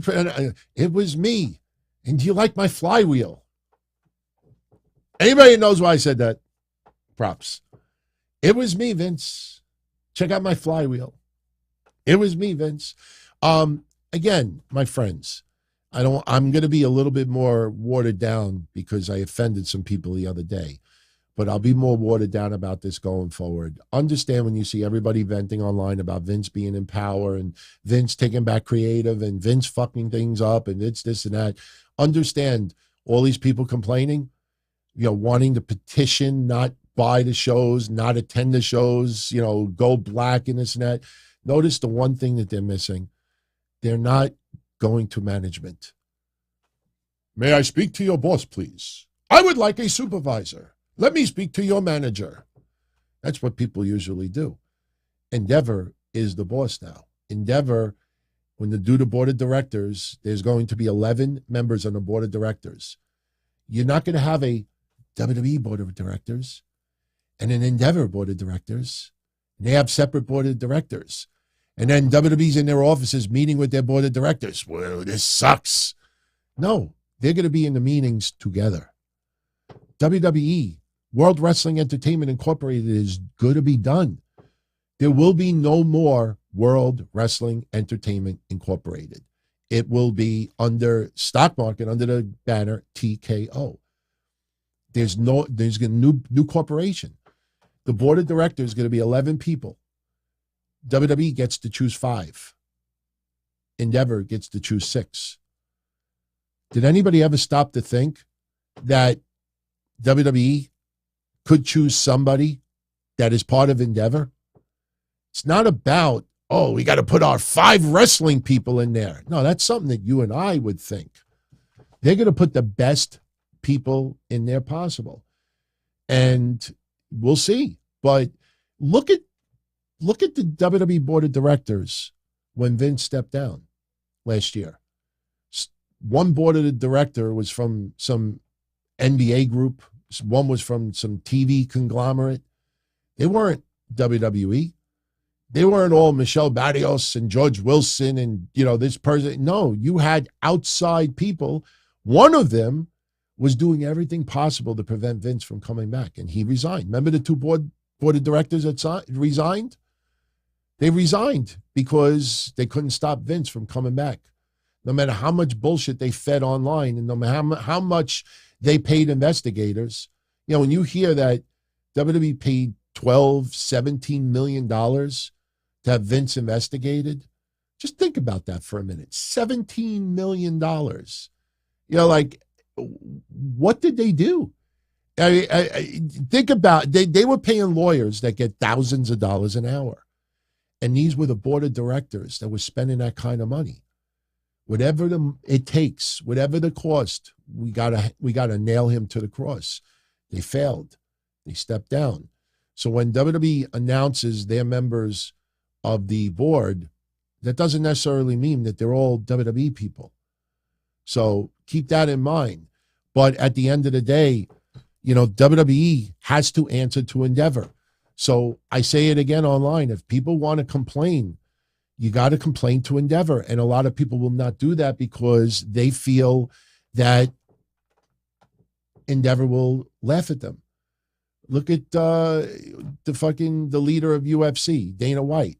it was me. And do you like my flywheel? Anybody knows why I said that? Props. It was me, Vince. Check out my flywheel. It was me, Vince. Again, my friends, I'm going to be a little bit more watered down because I offended some people the other day, but I'll be more watered down about this going forward. Understand when you see everybody venting online about Vince being in power and Vince taking back creative and Vince fucking things up and it's this and that. Understand all these people complaining, wanting to petition, not buy the shows, not attend the shows, go black and this and that. Notice the one thing that they're missing. They're not going to management. May I speak to your boss, please? I would like a supervisor. Let me speak to your manager. That's what people usually do. Endeavor is the boss now. Endeavor, when they do the board of directors, there's going to be 11 members on the board of directors. You're not going to have a WWE board of directors and an Endeavor board of directors. They have separate board of directors. And then WWE's in their offices meeting with their board of directors. Well, this sucks. No, they're going to be in the meetings together. WWE, World Wrestling Entertainment Incorporated, is going to be done. There will be no more World Wrestling Entertainment Incorporated. It will be under stock market, under the banner TKO. There's a new corporation. The board of directors is going to be 11 people. WWE gets to choose 5. Endeavor gets to choose 6. Did anybody ever stop to think that WWE could choose somebody that is part of Endeavor? It's not about, we got to put our 5 wrestling people in there. No, that's something that you and I would think. They're going to put the best people in there possible. And we'll see. But look at the WWE board of directors when Vince stepped down last year. One board of the director was from some NBA group. One was from some TV conglomerate. They weren't WWE. They weren't all Michelle Barrios and George Wilson and, this person. No, you had outside people. One of them was doing everything possible to prevent Vince from coming back, and he resigned. Remember the two board of directors that resigned? They resigned because they couldn't stop Vince from coming back. No matter how much bullshit they fed online, and no matter how much they paid investigators, when you hear that WWE paid $17 million to have Vince investigated, just think about that for a minute. $17 million. What did they do? Think about they were paying lawyers that get thousands of dollars an hour. And these were the board of directors that were spending that kind of money. Whatever it takes, whatever the cost, we gotta nail him to the cross. They failed. They stepped down. So when WWE announces their members of the board, that doesn't necessarily mean that they're all WWE people. So keep that in mind. But at the end of the day, WWE has to answer to Endeavor. So I say it again online. If people want to complain, you got to complain to Endeavor. And a lot of people will not do that because they feel that Endeavor will laugh at them. Look at the leader of UFC, Dana White.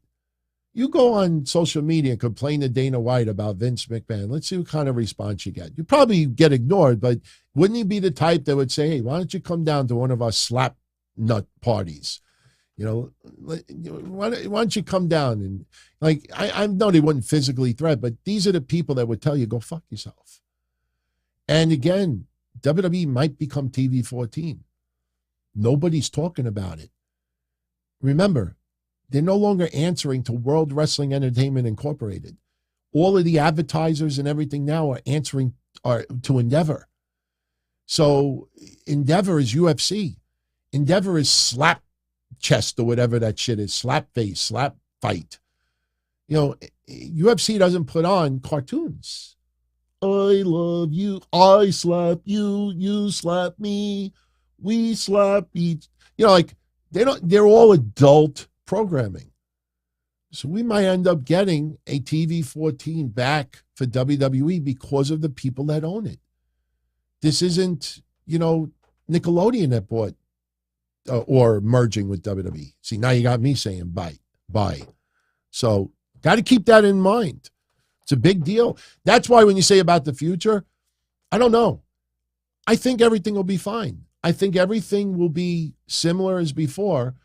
You go on social media and complain to Dana White about Vince McMahon. Let's see what kind of response you get. You probably get ignored, but wouldn't he be the type that would say, hey, why don't you come down to one of our slap nut parties? Why don't you come down? And I know they wouldn't physically threaten, but these are the people that would tell you, go fuck yourself. And again, WWE might become TV 14. Nobody's talking about it. Remember, they're no longer answering to World Wrestling Entertainment Incorporated. All of the advertisers and everything now are answering to Endeavor. So Endeavor is UFC. Endeavor is slap chest or whatever that shit is. Slap face, slap fight. UFC doesn't put on cartoons. I love you. I slap you. You slap me. We slap each. They're all adult programming. So we might end up getting a TV 14 back for WWE because of the people that own it. This isn't, Nickelodeon that bought or merging with WWE. See, now you got me saying bye. So got to keep that in mind. It's a big deal. That's why when you say about the future, I don't know. I think everything will be fine. I think everything will be similar as before.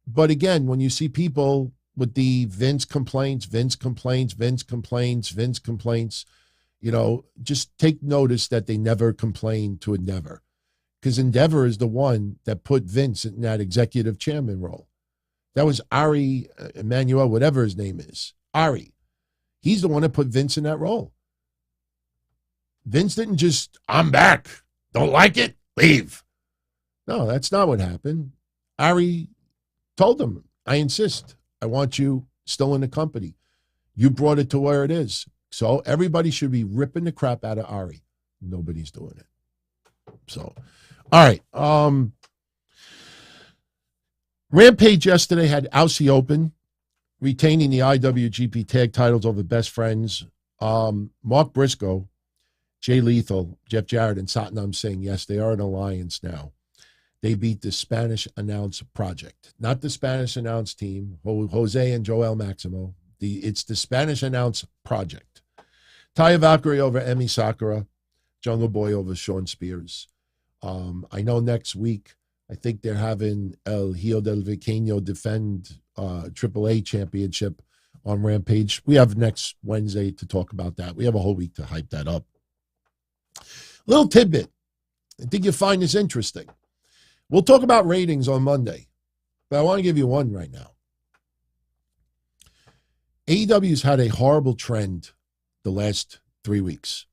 But again, when you see people with the Vince complaints, just take notice that they never complain to Endeavor. Because Endeavor is the one that put Vince in that executive chairman role. That was Ari Emanuel, whatever his name is. Ari. He's the one that put Vince in that role. Vince didn't just, I'm back. Don't like it? Leave. No, that's not what happened. Ari told him, I insist. I want you still in the company. You brought it to where it is. So everybody should be ripping the crap out of Ari. Nobody's doing it. So, all right. Rampage yesterday had Aussie Open, retaining the IWGP tag titles over Best Friends. Mark Briscoe, Jay Lethal, Jeff Jarrett, and Satnam Singh, yes, they are an alliance now. They beat the Spanish Announce Project, not the Spanish Announce team, Jose and Joel Maximo. It's the Spanish Announce Project. Taya Valkyrie over Emi Sakura, Jungle Boy over Sean Spears. I know next week, I think they're having El Hijo del Viqueño defend AAA championship on Rampage. We have next Wednesday to talk about that. We have a whole week to hype that up. Little tidbit. I think you'll find this interesting. We'll talk about ratings on Monday, but I want to give you one right now. AEW's had a horrible trend the last 3 weeks.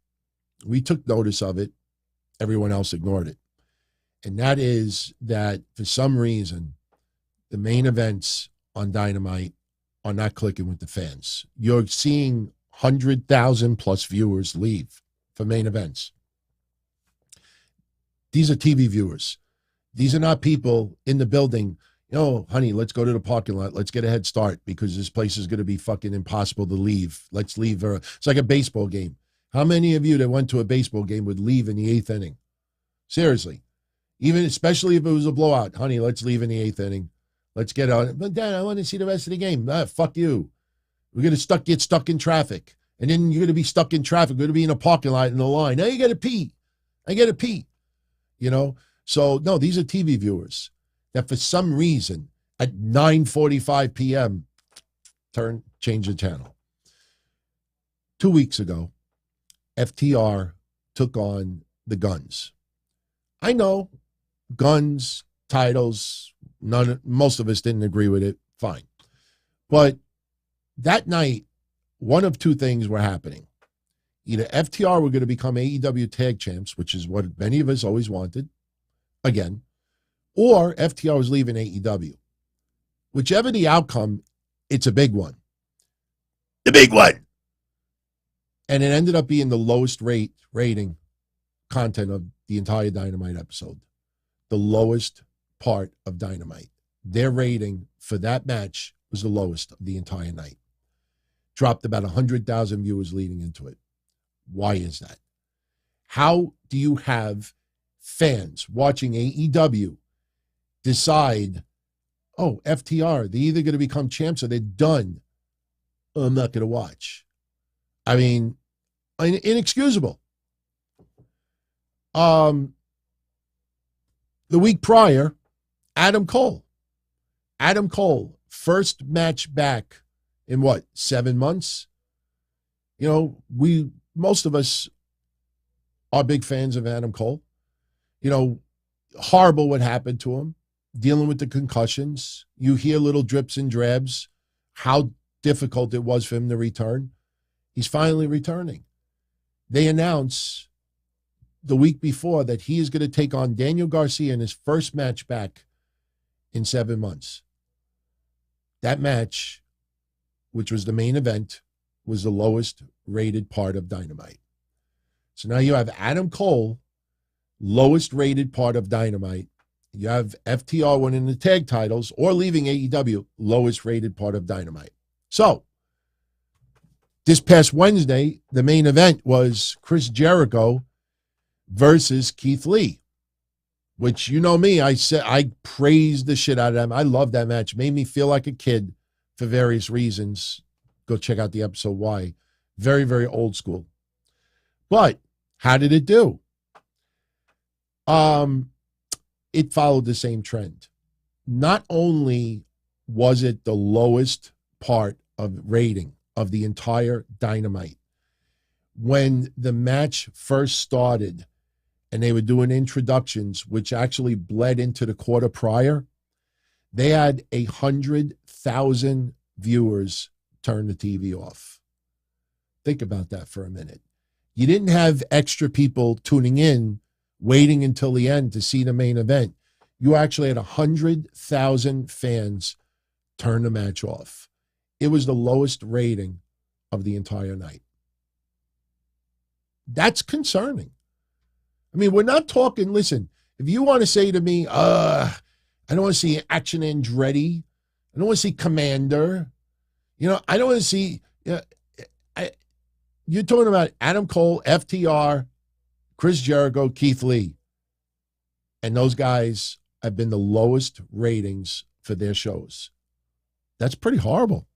We took notice of it. Everyone else ignored it. And that is that for some reason, the main events on Dynamite are not clicking with the fans. You're seeing 100,000 plus viewers leave for main events. These are TV viewers. These are not people in the building. Honey, let's go to the parking lot. Let's get a head start because this place is going to be fucking impossible to leave. Let's leave. It's like a baseball game. How many of you that went to a baseball game would leave in the 8th inning? Seriously. Even especially if it was a blowout. Honey, let's leave in the 8th inning. Let's get on it. But Dad, I want to see the rest of the game. Fuck you. We're going to get stuck in traffic. And then you're going to be stuck in traffic. We're going to be in a parking lot in the line. Now you got to pee. I got to pee. You know? So, no, these are TV viewers that for some reason at 9:45 p.m. change the channel. 2 weeks ago, FTR took on the Guns. I know, Guns, titles, most of us didn't agree with it. Fine. But that night, one of two things were happening. Either FTR were going to become AEW tag champs, which is what many of us always wanted, again, or FTR was leaving AEW. Whichever the outcome, it's a big one. The big one. And it ended up being the lowest rating content of the entire Dynamite episode. The lowest part of Dynamite. Their rating for that match was the lowest of the entire night. Dropped about 100,000 viewers leading into it. Why is that? How do you have fans watching AEW decide, oh, FTR, they're either going to become champs or they're done? Oh, I'm not going to watch. I mean, inexcusable. The week prior, Adam Cole, first match back in 7 months? You know, most of us are big fans of Adam Cole. You know, horrible what happened to him, dealing with the concussions. You hear little drips and drabs, how difficult it was for him to return. He's finally returning. They announce the week before that he is going to take on Daniel Garcia in his first match back in 7 months. That match, which was the main event, was the lowest rated part of Dynamite. So now you have Adam Cole, lowest rated part of Dynamite. You have FTR winning the tag titles or leaving AEW, lowest rated part of Dynamite. So this past Wednesday, the main event was Chris Jericho versus Keith Lee, which, you know me, I praised the shit out of them. I love that match. Made me feel like a kid for various reasons. Go check out the episode why. Very, very old school. But how did it do? It followed the same trend. Not only was it the lowest part of rating of the entire Dynamite, when the match first started and they were doing introductions, which actually bled into the quarter prior, they had 100,000 viewers turn the TV off. Think about that for a minute. You didn't have extra people tuning in, waiting until the end to see the main event. You actually had 100,000 fans turn the match off. It was the lowest rating of the entire night. That's concerning. I mean, we're not talking, listen, if you want to say to me, I don't want to see Action Andretti, I don't want to see Commander, I don't want to see, you're talking about Adam Cole, FTR, Chris Jericho, Keith Lee. And those guys have been the lowest ratings for their shows. That's pretty horrible.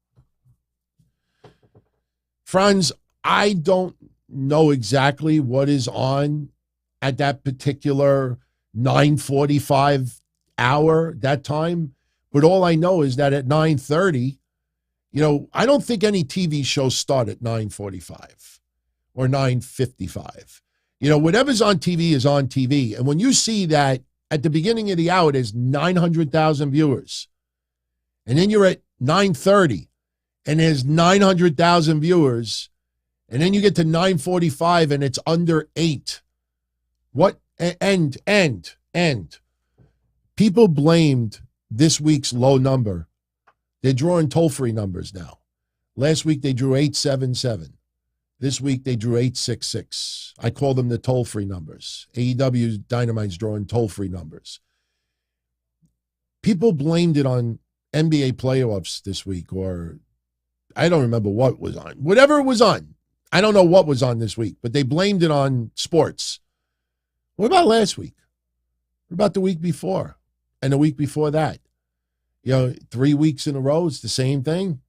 Friends, I don't know exactly what is on at that particular 9:45 hour, that time. But all I know is that at 9:30, I don't think any TV shows start at 9:45 or 9:55. Whatever's on TV is on TV. And when you see that at the beginning of the hour, there's 900,000 viewers, and then you're at 9:30 and there's 900,000 viewers, and then you get to 9:45 and it's under 8. What? End. People blamed this week's low number. They're drawing toll-free numbers now. Last week they drew 877. This week they drew 866. I call them the toll-free numbers. AEW Dynamite's drawing toll-free numbers. People blamed it on NBA playoffs this week, or I don't remember what was on. Whatever it was on. I don't know what was on this week, but they blamed it on sports. What about last week? What about the week before? And the week before that? 3 weeks in a row, it's the same thing.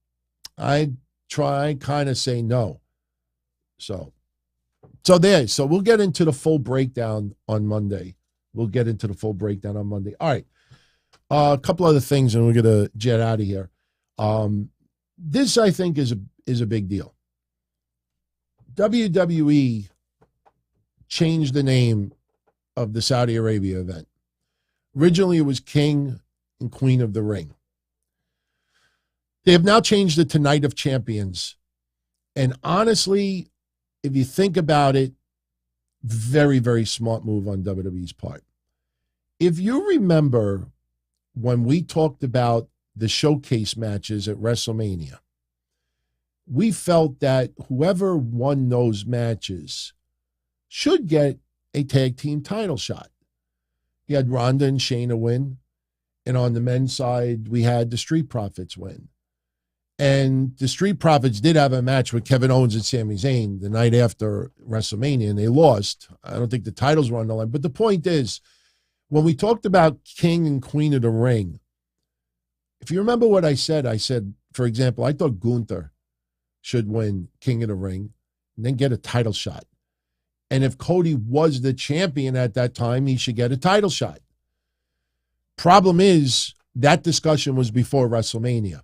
I kind of say no. So we'll get into the full breakdown on Monday. All right. A couple other things, and we're going to jet out of here. This, I think, is a big deal. WWE changed the name of the Saudi Arabia event. Originally, it was King and Queen of the Ring. They have now changed it to Night of Champions. And honestly, if you think about it, very, very smart move on WWE's part. If you remember when we talked about the showcase matches at WrestleMania, we felt that whoever won those matches should get a tag team title shot. You had Ronda and Shayna win, and on the men's side, we had the Street Profits win. And the Street Profits did have a match with Kevin Owens and Sami Zayn the night after WrestleMania, and they lost. I don't think the titles were on the line. But the point is, when we talked about King and Queen of the Ring, if you remember what I said, for example, I thought Gunther should win King of the Ring and then get a title shot. And if Cody was the champion at that time, he should get a title shot. Problem is, that discussion was before WrestleMania,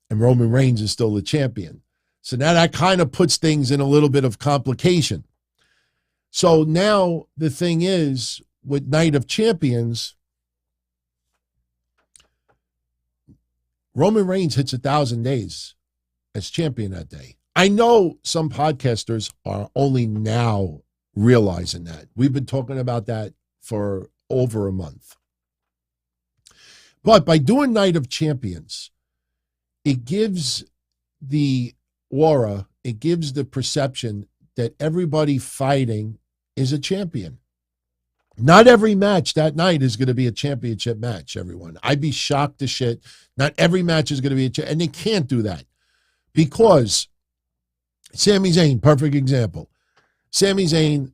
and Roman Reigns is still the champion. So now that kind of puts things in a little bit of complication. So now the thing is, with Night of Champions, Roman Reigns hits 1,000 days as champion that day. I know some podcasters are only now realizing that. We've been talking about that for over a month. But by doing Night of Champions, it gives the aura, it gives the perception that everybody fighting is a champion. Not every match that night is going to be a championship match, everyone. I'd be shocked to shit. Not every match is going to be a championship. And they can't do that because Sami Zayn, perfect example. Sami Zayn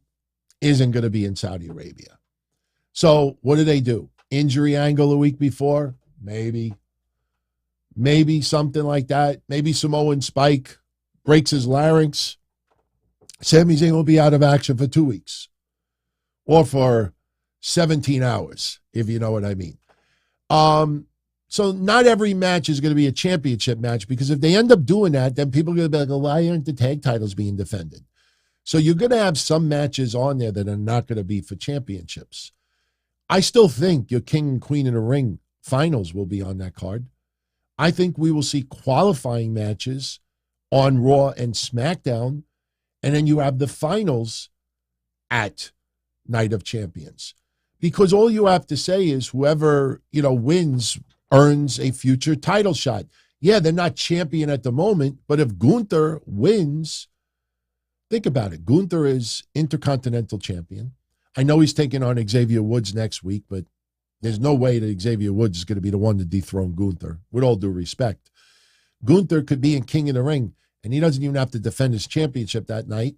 isn't going to be in Saudi Arabia. So what do? Injury angle a week before? Maybe something like that. Maybe Samoan Spike breaks his larynx. Sami Zayn will be out of action for 2 weeks or for 17 hours, if you know what I mean. So not every match is going to be a championship match, because if they end up doing that, then people are going to be like, well, why aren't the tag titles being defended? So you're going to have some matches on there that are not going to be for championships. I still think your King and Queen in the Ring finals will be on that card. I think we will see qualifying matches on Raw and SmackDown, and then you have the finals at Night of Champions. Because all you have to say is whoever, wins earns a future title shot. Yeah, they're not champion at the moment, but if Gunther wins, think about it. Gunther is Intercontinental Champion. I know he's taking on Xavier Woods next week, but there's no way that Xavier Woods is going to be the one to dethrone Gunther, with all due respect. Gunther could be in King of the Ring, and he doesn't even have to defend his championship that night.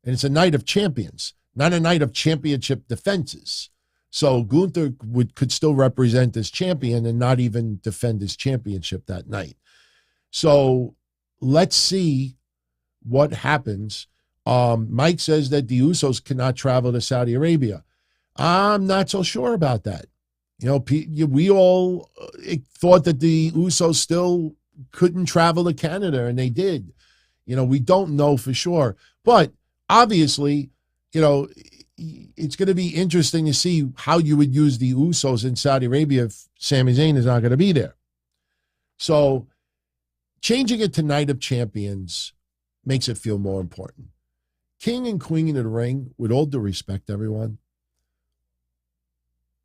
And it's a Night of Champions, not a night of championship defenses. So Gunther could still represent as champion and not even defend his championship that night. So let's see what happens. Mike says that the Usos cannot travel to Saudi Arabia. I'm not so sure about that. We all thought that the Usos still couldn't travel to Canada, and they did. We don't know for sure. But obviously, it's going to be interesting to see how you would use the Usos in Saudi Arabia if Sami Zayn is not going to be there. So changing it to Night of Champions makes it feel more important. King and Queen of the Ring, with all due respect, everyone.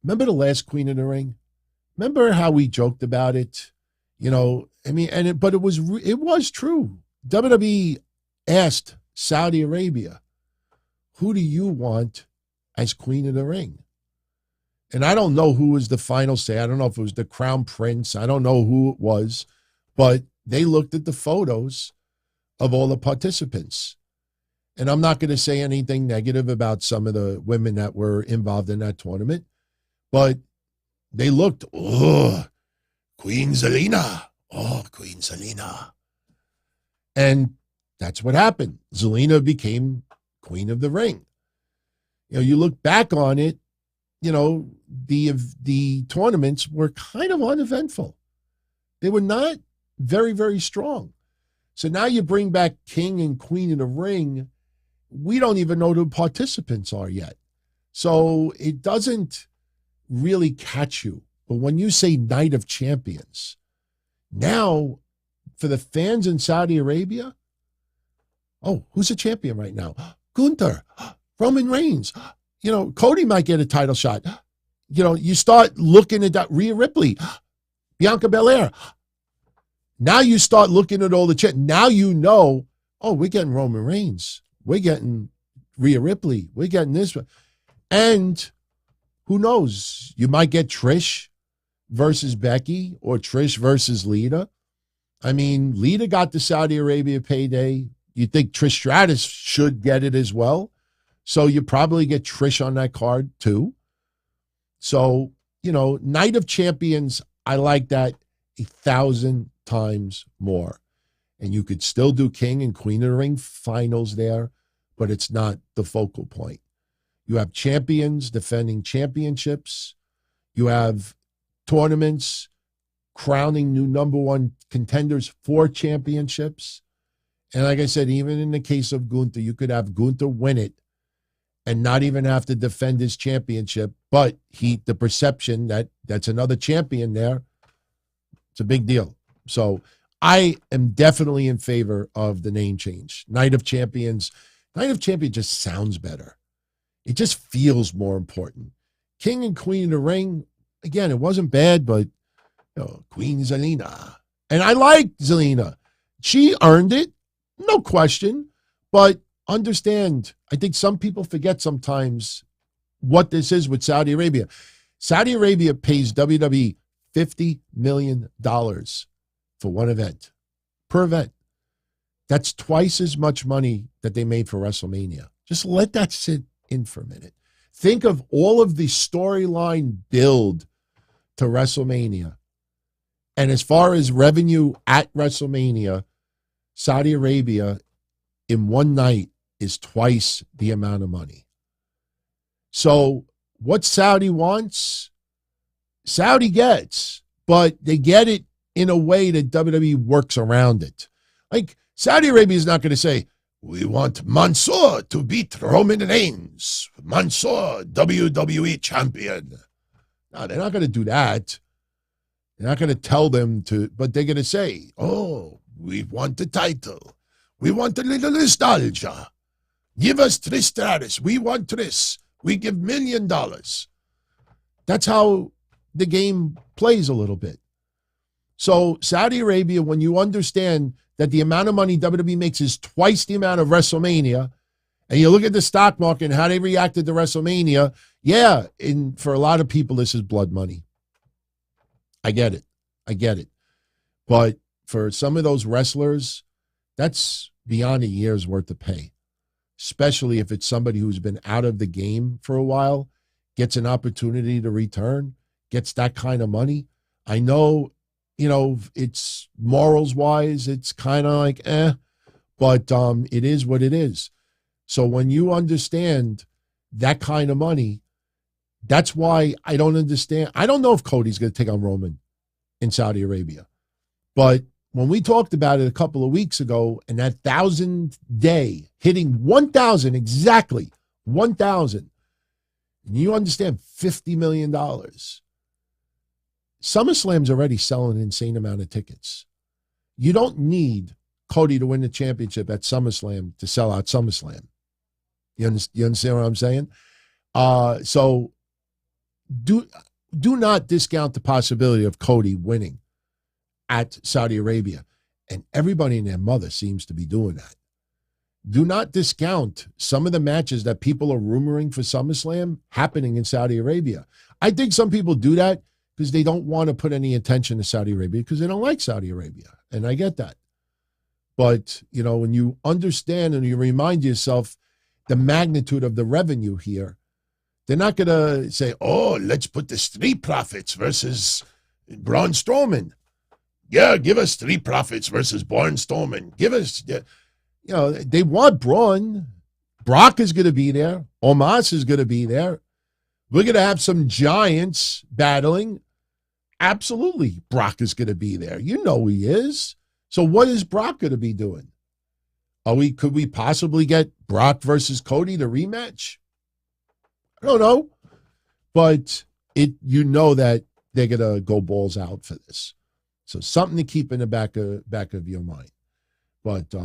Remember the last Queen of the Ring? Remember how we joked about it? But it was true. WWE asked Saudi Arabia, who do you want as Queen of the Ring? And I don't know who was the final say. I don't know if it was the Crown Prince. I don't know who it was. But they looked at the photos of all the participants. And I'm not going to say anything negative about some of the women that were involved in that tournament, but they looked, oh, Queen Zelina. Oh, Queen Zelina. And that's what happened. Zelina became Queen of the Ring. You know, you look back on it, you know, the tournaments were kind of uneventful. They were not very, very strong. So now you bring back King and Queen of the Ring. We don't even know who the participants are yet. So it doesn't really catch you. But when you say Night of Champions, now for the fans in Saudi Arabia, oh, who's a champion right now? Gunther, Roman Reigns. You know, Cody might get a title shot. You know, you start looking at that, Rhea Ripley, Bianca Belair. Now you start looking at all the chat. Now you know, oh, we're getting Roman Reigns. We're getting Rhea Ripley. We're getting this one. And who knows? You might get Trish versus Becky or Trish versus Lita. I mean, Lita got the Saudi Arabia payday. You think Trish Stratus should get it as well. So you probably get Trish on that card too. So, you know, Night of Champions, I like that 1,000 times more. And you could still do King and Queen of the Ring finals there, but it's not the focal point. You have champions defending championships. You have tournaments crowning new number one contenders for championships. And like I said, even in the case of Gunther, you could have Gunther win it and not even have to defend his championship, but the perception that that's another champion there, it's a big deal. So I am definitely in favor of the name change. Night of Champions. Night of Champions just sounds better. It just feels more important. King and Queen of the Ring, again, it wasn't bad, but you know, Queen Zelina. And I like Zelina. She earned it, no question. But understand, I think some people forget sometimes what this is with Saudi Arabia. Saudi Arabia pays WWE $50 million for one event, per event. That's twice as much money that they made for WrestleMania. Just let that sit in for a minute. Think of all of the storyline build to WrestleMania. And as far as revenue at WrestleMania, Saudi Arabia in one night is twice the amount of money. So what Saudi wants, Saudi gets, but they get it in a way that WWE works around it. Like Saudi Arabia is not going to say, we want Mansoor to beat Roman Reigns. Mansoor, WWE champion. No, they're not going to do that. They're not going to tell them to, but they're going to say, oh, we want the title. We want a little nostalgia. Give us Trish Stratus. We want Trish. We give $1 million. That's how the game plays a little bit. So Saudi Arabia, when you understand that the amount of money WWE makes is twice the amount of WrestleMania, and you look at the stock market and how they reacted to WrestleMania, yeah, for a lot of people, this is blood money. I get it. But for some of those wrestlers, that's beyond a year's worth of pay, especially if it's somebody who's been out of the game for a while, gets an opportunity to return, gets that kind of money. I know, you know, it's morals-wise, it's kind of like, but it is what it is. So when you understand that kind of money, that's why I don't understand. I don't know if Cody's going to take on Roman in Saudi Arabia. But when we talked about it a couple of weeks ago, and that 1,000 day hitting 1,000, exactly 1,000, and you understand $50 million. SummerSlam's already selling an insane amount of tickets. You don't need Cody to win the championship at SummerSlam to sell out SummerSlam. You understand what I'm saying? So do not discount the possibility of Cody winning at Saudi Arabia. And everybody and their mother seems to be doing that. Do not discount some of the matches that people are rumoring for SummerSlam happening in Saudi Arabia. I think some people do that because they don't want to put any attention to Saudi Arabia because they don't like Saudi Arabia. And I get that. But, when you understand and you remind yourself the magnitude of the revenue here, they're not going to say, oh, let's put the Street Profits versus Braun Strowman. Yeah, give us Street Profits versus Braun Strowman. Give us, they want Braun. Brock is going to be there. Omos is going to be there. We're going to have some giants battling. Absolutely, Brock is going to be there. You know he is. So what is Brock going to be doing? Could we possibly get Brock versus Cody to rematch? I don't know. But that they're going to go balls out for this. So something to keep in the back of your mind. But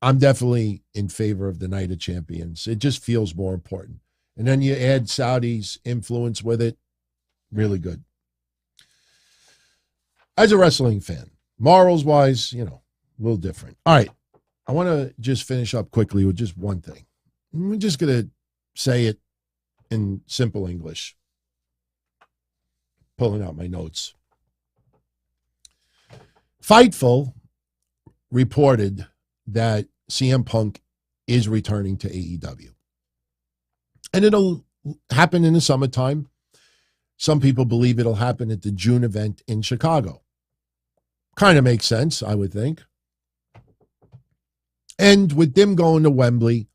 I'm definitely in favor of the Night of Champions. It just feels more important. And then you add Saudi's influence with it. Really good. As a wrestling fan, morals-wise, a little different. All right. I want to just finish up quickly with just one thing. I'm just going to say it in simple English. Pulling out my notes. Fightful reported that CM Punk is returning to AEW. And it'll happen in the summertime. Some people believe it'll happen at the June event in Chicago. Kind of makes sense, I would think. And with them going to Wembley,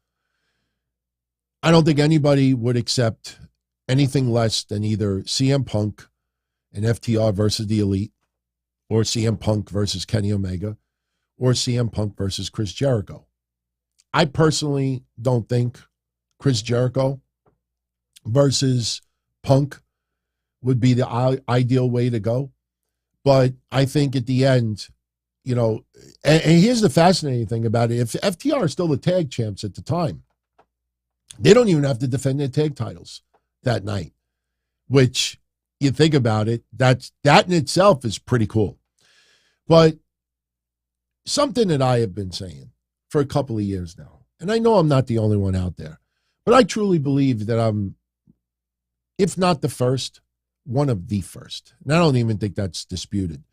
I don't think anybody would accept anything less than either CM Punk and FTR versus the Elite, or CM Punk versus Kenny Omega, or CM Punk versus Chris Jericho. I personally don't think Chris Jericho versus Punk would be the ideal way to go. But I think at the end, and here's the fascinating thing about it. If FTR are still the tag champs at the time, they don't even have to defend their tag titles that night, which you think about it, that in itself is pretty cool. But something that I have been saying for a couple of years now, and I know I'm not the only one out there, but I truly believe that I'm, if not the first, one of the first. And I don't even think that's disputed,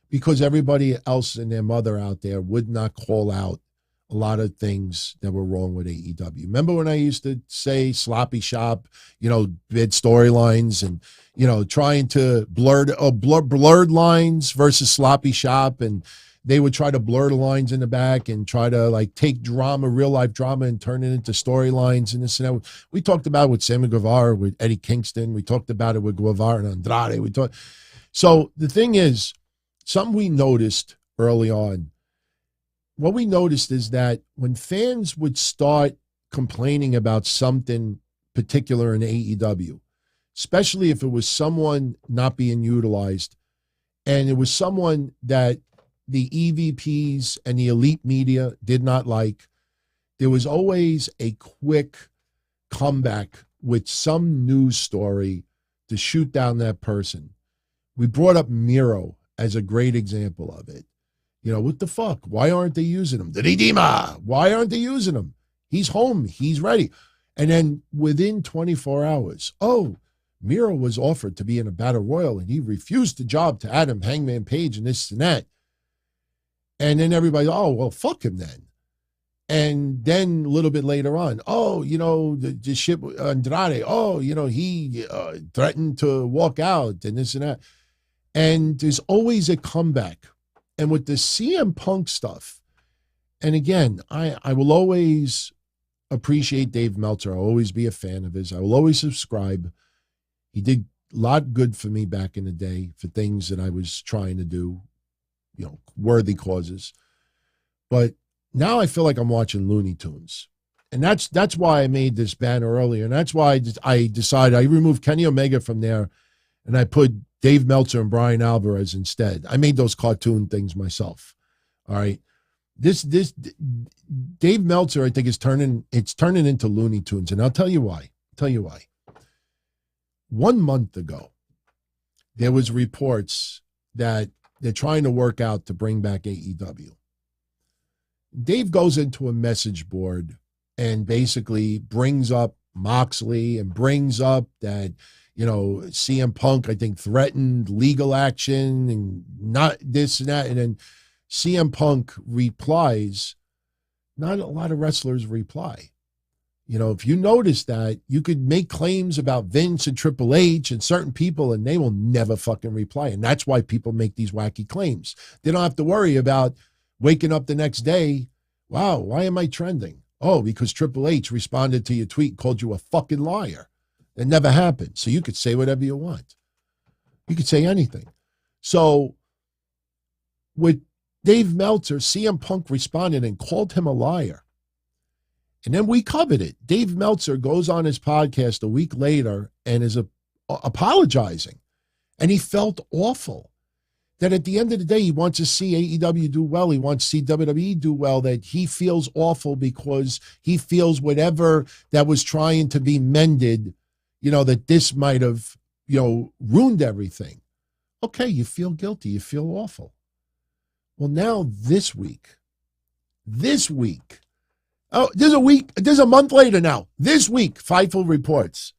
because everybody else and their mother out there would not call out a lot of things that were wrong with AEW. Remember when I used to say sloppy shop, bid storylines and, trying to blurred lines versus sloppy shop, and they would try to blur the lines in the back and try to take drama, real life drama, and turn it into storylines and this and that. We talked about it with Sammy Guevara, with Eddie Kingston. We talked about it with Guevara and Andrade. So the thing is, something we noticed early on, what we noticed is that when fans would start complaining about something particular in AEW, especially if it was someone not being utilized, and it was someone that the EVPs and the elite media did not like, there was always a quick comeback with some news story to shoot down that person. We brought up Miro as a great example of it. What the fuck? Why aren't they using him? The Redeemer. Why aren't they using him? He's home. He's ready. And then within 24 hours, Miro was offered to be in a battle royal and he refused the job to Adam Hangman Page and this and that. And then everybody, fuck him then. And then a little bit later on, the shit with Andrade, he threatened to walk out and this and that. And there's always a comeback. And with the CM Punk stuff, and again, I will always appreciate Dave Meltzer. I'll always be a fan of his. I will always subscribe. He did a lot good for me back in the day for things that I was trying to do, worthy causes. But now I feel like I'm watching Looney Tunes. And that's why I made this banner earlier. And that's why I decided I removed Kenny Omega from there and I put Dave Meltzer and Brian Alvarez instead. I made those cartoon things myself. All right. This Dave Meltzer, I think, is turning into Looney Tunes. And I'll tell you why. 1 month ago, there was reports that they're trying to work out to bring back AEW. Dave goes into a message board and basically brings up Moxley and brings up that, CM Punk, I think, threatened legal action and not this and that. And then CM Punk replies, not a lot of wrestlers reply. You know, if you notice that, you could make claims about Vince and Triple H and certain people, and they will never fucking reply. And that's why people make these wacky claims. They don't have to worry about waking up the next day. Wow, why am I trending? Oh, because Triple H responded to your tweet and called you a fucking liar. It never happened. So you could say whatever you want. You could say anything. So with Dave Meltzer, CM Punk responded and called him a liar. And then we covered it. Dave Meltzer goes on his podcast a week later and is apologizing. And he felt awful that at the end of the day, he wants to see AEW do well. He wants to see WWE do well, that he feels awful because he feels whatever that was trying to be mended, you know, that this might have, you know, ruined everything. Okay, you feel guilty. You feel awful. Well, now this week, oh, there's a month later now. This week, Fightful reports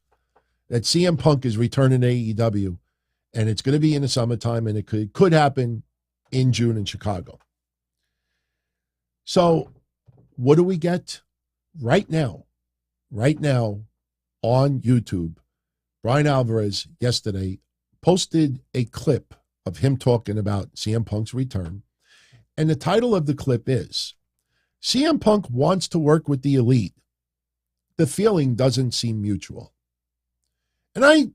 that CM Punk is returning to AEW, and it's going to be in the summertime, and it could happen in June in Chicago. So what do we get right now? Right now on YouTube, Brian Alvarez yesterday posted a clip of him talking about CM Punk's return. And the title of the clip is, CM Punk wants to work with the elite. The feeling doesn't seem mutual. And I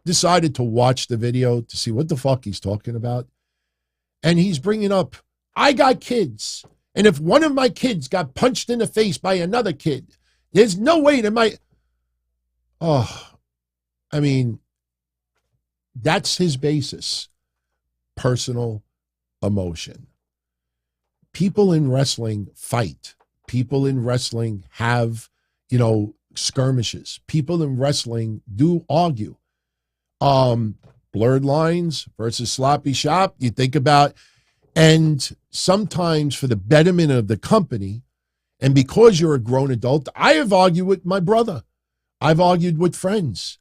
decided to watch the video to see what the fuck he's talking about. And he's bringing up, I got kids. And if one of my kids got punched in the face by another kid, there's no way that I mean, that's his basis. Personal emotion. People in wrestling fight. People in wrestling have, you know, skirmishes. People in wrestling do argue. Blurred lines versus sloppy shop. You think about, and sometimes for the betterment of the company, and because you're a grown adult, I have argued with my brother. I've argued with friends.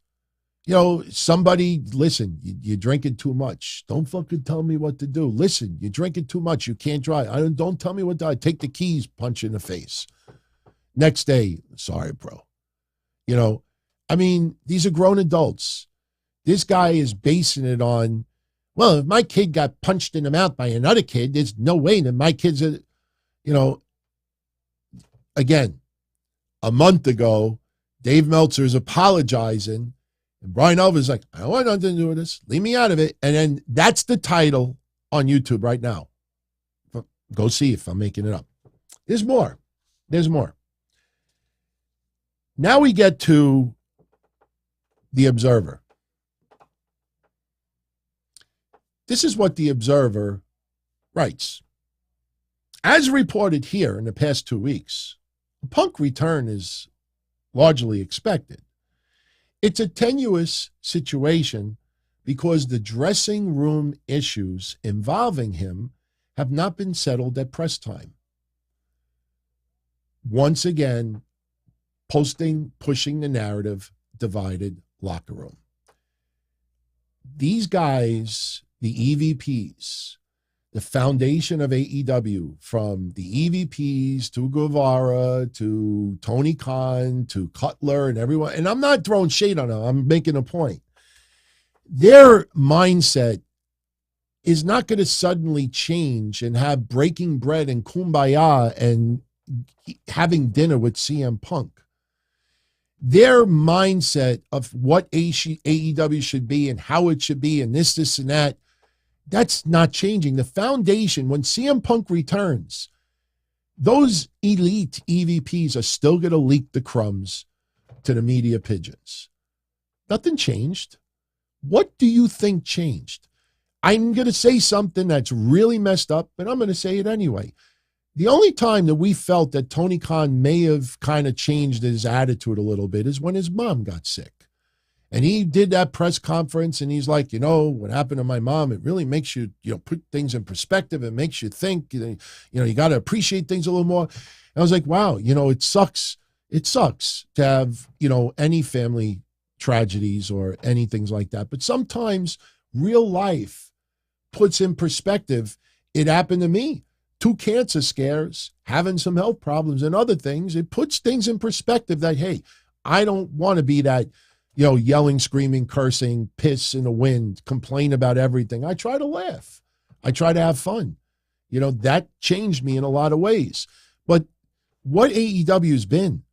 You know, somebody, listen, you're drinking too much. Don't fucking tell me what to do. Listen, you're drinking too much. You can't drive. Don't tell me what to do. Take the keys, punch in the face. Next day, sorry, bro. You know, I mean, these are grown adults. This guy is basing it on, well, if my kid got punched in the mouth by another kid, there's no way that my kids are, you know, again, a month ago, Dave Meltzer is apologizing. And Brian Alvarez is like, I don't want nothing to do with this. Leave me out of it. And then that's the title on YouTube right now. Go see if I'm making it up. There's more. There's more. Now we get to The Observer. This is what The Observer writes. As reported here in the past 2 weeks, a Punk return is largely expected. It's a tenuous situation because the dressing room issues involving him have not been settled at press time. Once again, pushing the narrative, divided locker room. These guys, the EVPs, the foundation of AEW, from the EVPs to Guevara to Tony Khan to Cutler and everyone, and I'm not throwing shade on them, I'm making a point. Their mindset is not going to suddenly change and have breaking bread and kumbaya and having dinner with CM Punk. Their mindset of what AEW should be and how it should be and this and that, that's not changing. The foundation, when CM Punk returns, those elite EVPs are still going to leak the crumbs to the media pigeons. Nothing changed. What do you think changed? I'm going to say something that's really messed up, but I'm going to say it anyway. The only time that we felt that Tony Khan may have kind of changed his attitude a little bit is when his mom got sick. And he did that press conference, and he's like, you know, what happened to my mom, it really makes you, you know, put things in perspective. It makes you think, you know, you got to appreciate things a little more. And I was like, wow, you know, it sucks. It sucks to have, you know, any family tragedies or anything like that. But sometimes real life puts in perspective. It happened to me. 2 cancer scares, having some health problems and other things, it puts things in perspective that, hey, I don't want to be that, yelling, screaming, cursing, piss in the wind, complain about everything. I try to laugh. I try to have fun. That changed me in a lot of ways. But what AEW has been,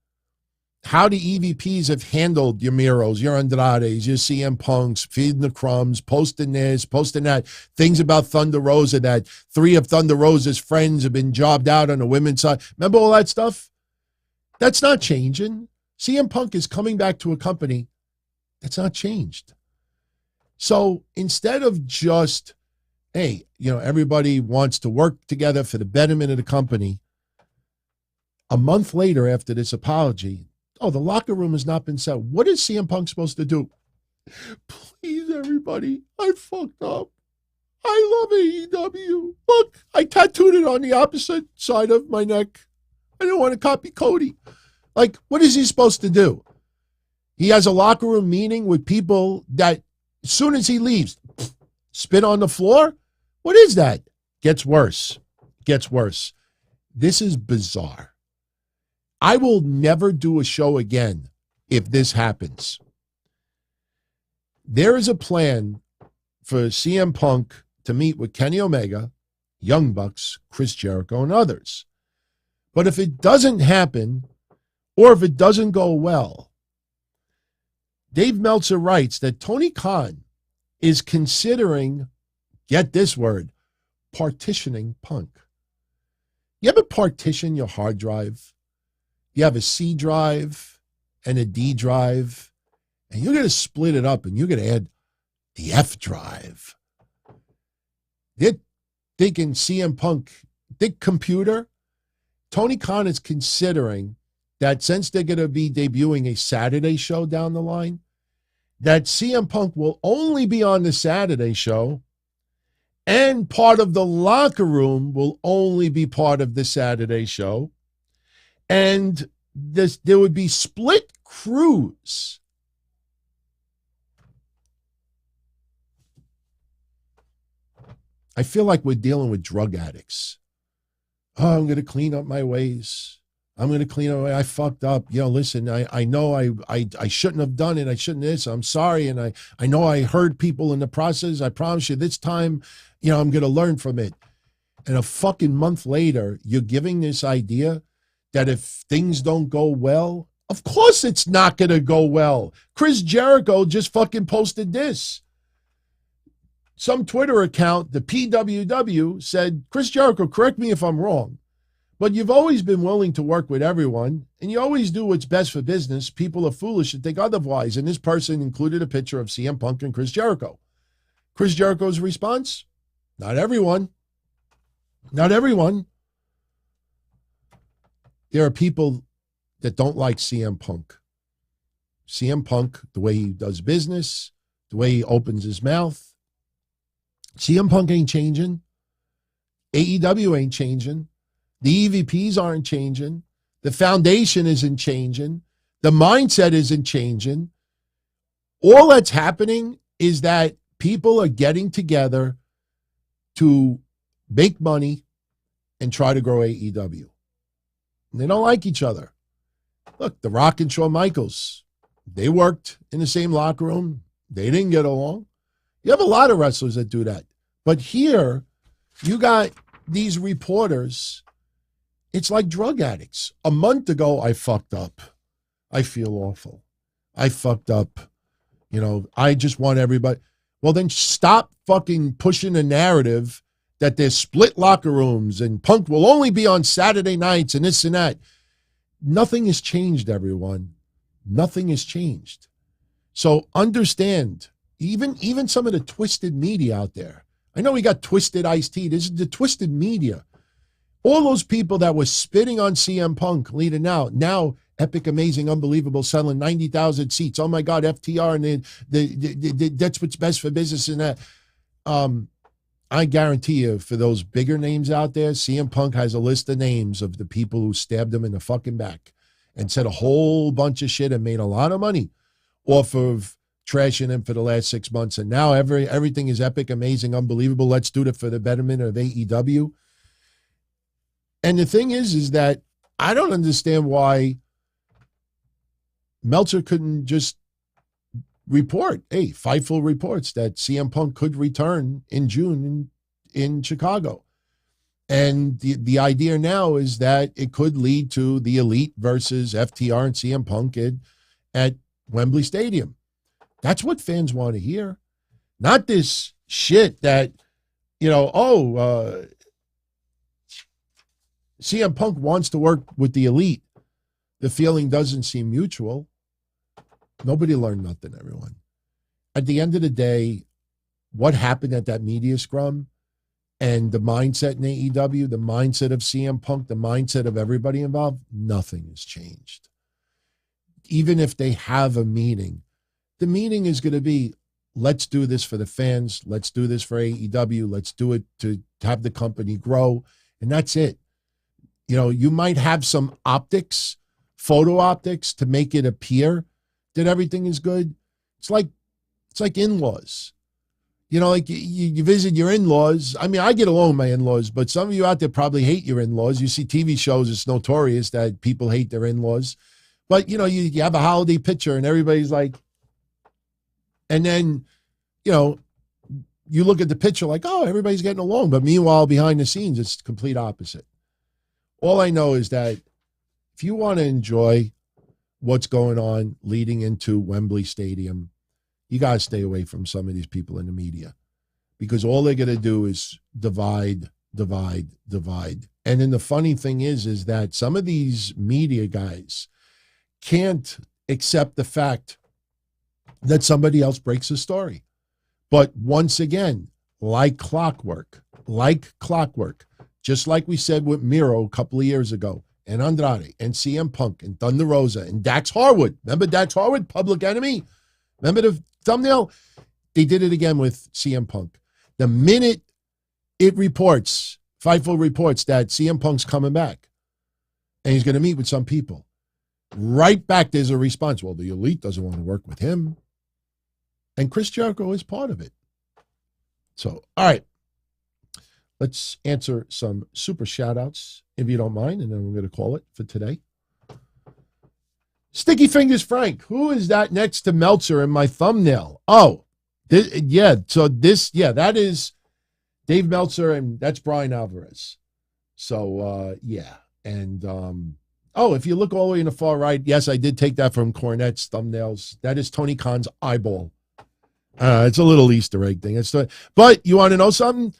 how the EVPs have handled your Miros, your Andrades, your CM Punks, feeding the crumbs, posting this, posting that, things about Thunder Rosa, that 3 of Thunder Rosa's friends have been jobbed out on the women's side. Remember all that stuff? That's not changing. CM Punk is coming back to a company that's not changed. So instead of just, hey, everybody wants to work together for the betterment of the company, a month later after this apology, the locker room has not been set. What is CM Punk supposed to do? Please, everybody, I fucked up. I love AEW. Look, I tattooed it on the opposite side of my neck. I didn't want to copy Cody. What is he supposed to do? He has a locker room meeting with people that as soon as he leaves, spit on the floor? What is that? Gets worse. Gets worse. This is bizarre. I will never do a show again if this happens. There is a plan for CM Punk to meet with Kenny Omega, Young Bucks, Chris Jericho, and others. But if it doesn't happen, or if it doesn't go well, Dave Meltzer writes that Tony Khan is considering, get this word, partitioning Punk. You ever partition your hard drive? You have a C drive and a D drive, and you're going to split it up and you're going to add the F drive. They're thinking CM Punk, big computer. Tony Khan is considering that since they're going to be debuting a Saturday show down the line, that CM Punk will only be on the Saturday show, and part of the locker room will only be part of the Saturday show. And there would be split crews. I feel like we're dealing with drug addicts. Oh, I'm going to clean up my ways. I'm going to clean up. I fucked up. Listen, I know I shouldn't have done it. I shouldn't have this. I'm sorry. And I know I hurt people in the process. I promise you this time, I'm going to learn from it. And a fucking month later, you're giving this idea that if things don't go well, of course it's not going to go well. Chris Jericho just fucking posted this. Some Twitter account, the PWW, said, Chris Jericho, correct me if I'm wrong, but you've always been willing to work with everyone, and you always do what's best for business. People are foolish to think otherwise. And this person included a picture of CM Punk and Chris Jericho. Chris Jericho's response? Not everyone. Not everyone. There are people that don't like CM Punk. CM Punk, the way he does business, the way he opens his mouth. CM Punk ain't changing. AEW ain't changing. The EVPs aren't changing. The foundation isn't changing. The mindset isn't changing. All that's happening is that people are getting together to make money and try to grow AEW. And they don't like each other. Look, The Rock and Shawn Michaels, they worked in the same locker room. They didn't get along. You have a lot of wrestlers that do that. But here, you got these reporters. It's like drug addicts. A month ago, I fucked up. I feel awful. I fucked up. I just want everybody. Well, then stop fucking pushing a narrative that there's split locker rooms and Punk will only be on Saturday nights and this and that. Nothing has changed, everyone. Nothing has changed. So understand, even some of the twisted media out there. I know we got Twisted Ice-T. This is the twisted media. All those people that were spitting on CM Punk leading out, now epic, amazing, unbelievable, selling 90,000 seats. Oh my God, FTR and that's what's best for business and that. I guarantee you, for those bigger names out there, CM Punk has a list of names of the people who stabbed him in the fucking back and said a whole bunch of shit and made a lot of money off of trashing him for the last 6 months. And now everything is epic, amazing, unbelievable. Let's do it for the betterment of AEW. And the thing is that I don't understand why Meltzer couldn't just report. Hey, Fightful reports that CM Punk could return in June in Chicago. And the idea now is that it could lead to the Elite versus FTR and CM Punk at Wembley Stadium. That's what fans want to hear. Not this shit that, CM Punk wants to work with the Elite. The feeling doesn't seem mutual. Nobody learned nothing, everyone. At the end of the day, what happened at that media scrum and the mindset in AEW, the mindset of CM Punk, the mindset of everybody involved, nothing has changed. Even if they have a meeting, the meeting is going to be, let's do this for the fans. Let's do this for AEW. Let's do it to have the company grow. And that's it. You might have some optics, photo optics to make it appear that everything is good. It's like in-laws. You visit your in-laws. I mean, I get along with my in-laws, but some of you out there probably hate your in-laws. You see TV shows, it's notorious that people hate their in-laws. But, you have a holiday picture and everybody's like, and then, you look at the picture like, oh, everybody's getting along. But meanwhile, behind the scenes, it's the complete opposite. All I know is that if you want to enjoy what's going on leading into Wembley Stadium, you got to stay away from some of these people in the media because all they're going to do is divide. And then the funny thing is that some of these media guys can't accept the fact that somebody else breaks a story. But once again, like clockwork, just like we said with Miro a couple of years ago, and Andrade, and CM Punk, and Thunder Rosa, and Dax Harwood. Remember Dax Harwood, Public Enemy? Remember the thumbnail? They did it again with CM Punk. The minute it reports, Fightful reports that CM Punk's coming back, and he's going to meet with some people, right back there's a response. Well, the Elite doesn't want to work with him. And Chris Jericho is part of it. So, all right. Let's answer some super shout-outs, if you don't mind, and then we're going to call it for today. Sticky Fingers Frank. Who is that next to Meltzer in my thumbnail? Oh, that is Dave Meltzer, and that's Brian Alvarez. So, yeah. And, if you look all the way in the far right, yes, I did take that from Cornette's thumbnails. That is Tony Khan's eyeball. It's a little Easter egg thing. But you want to know something?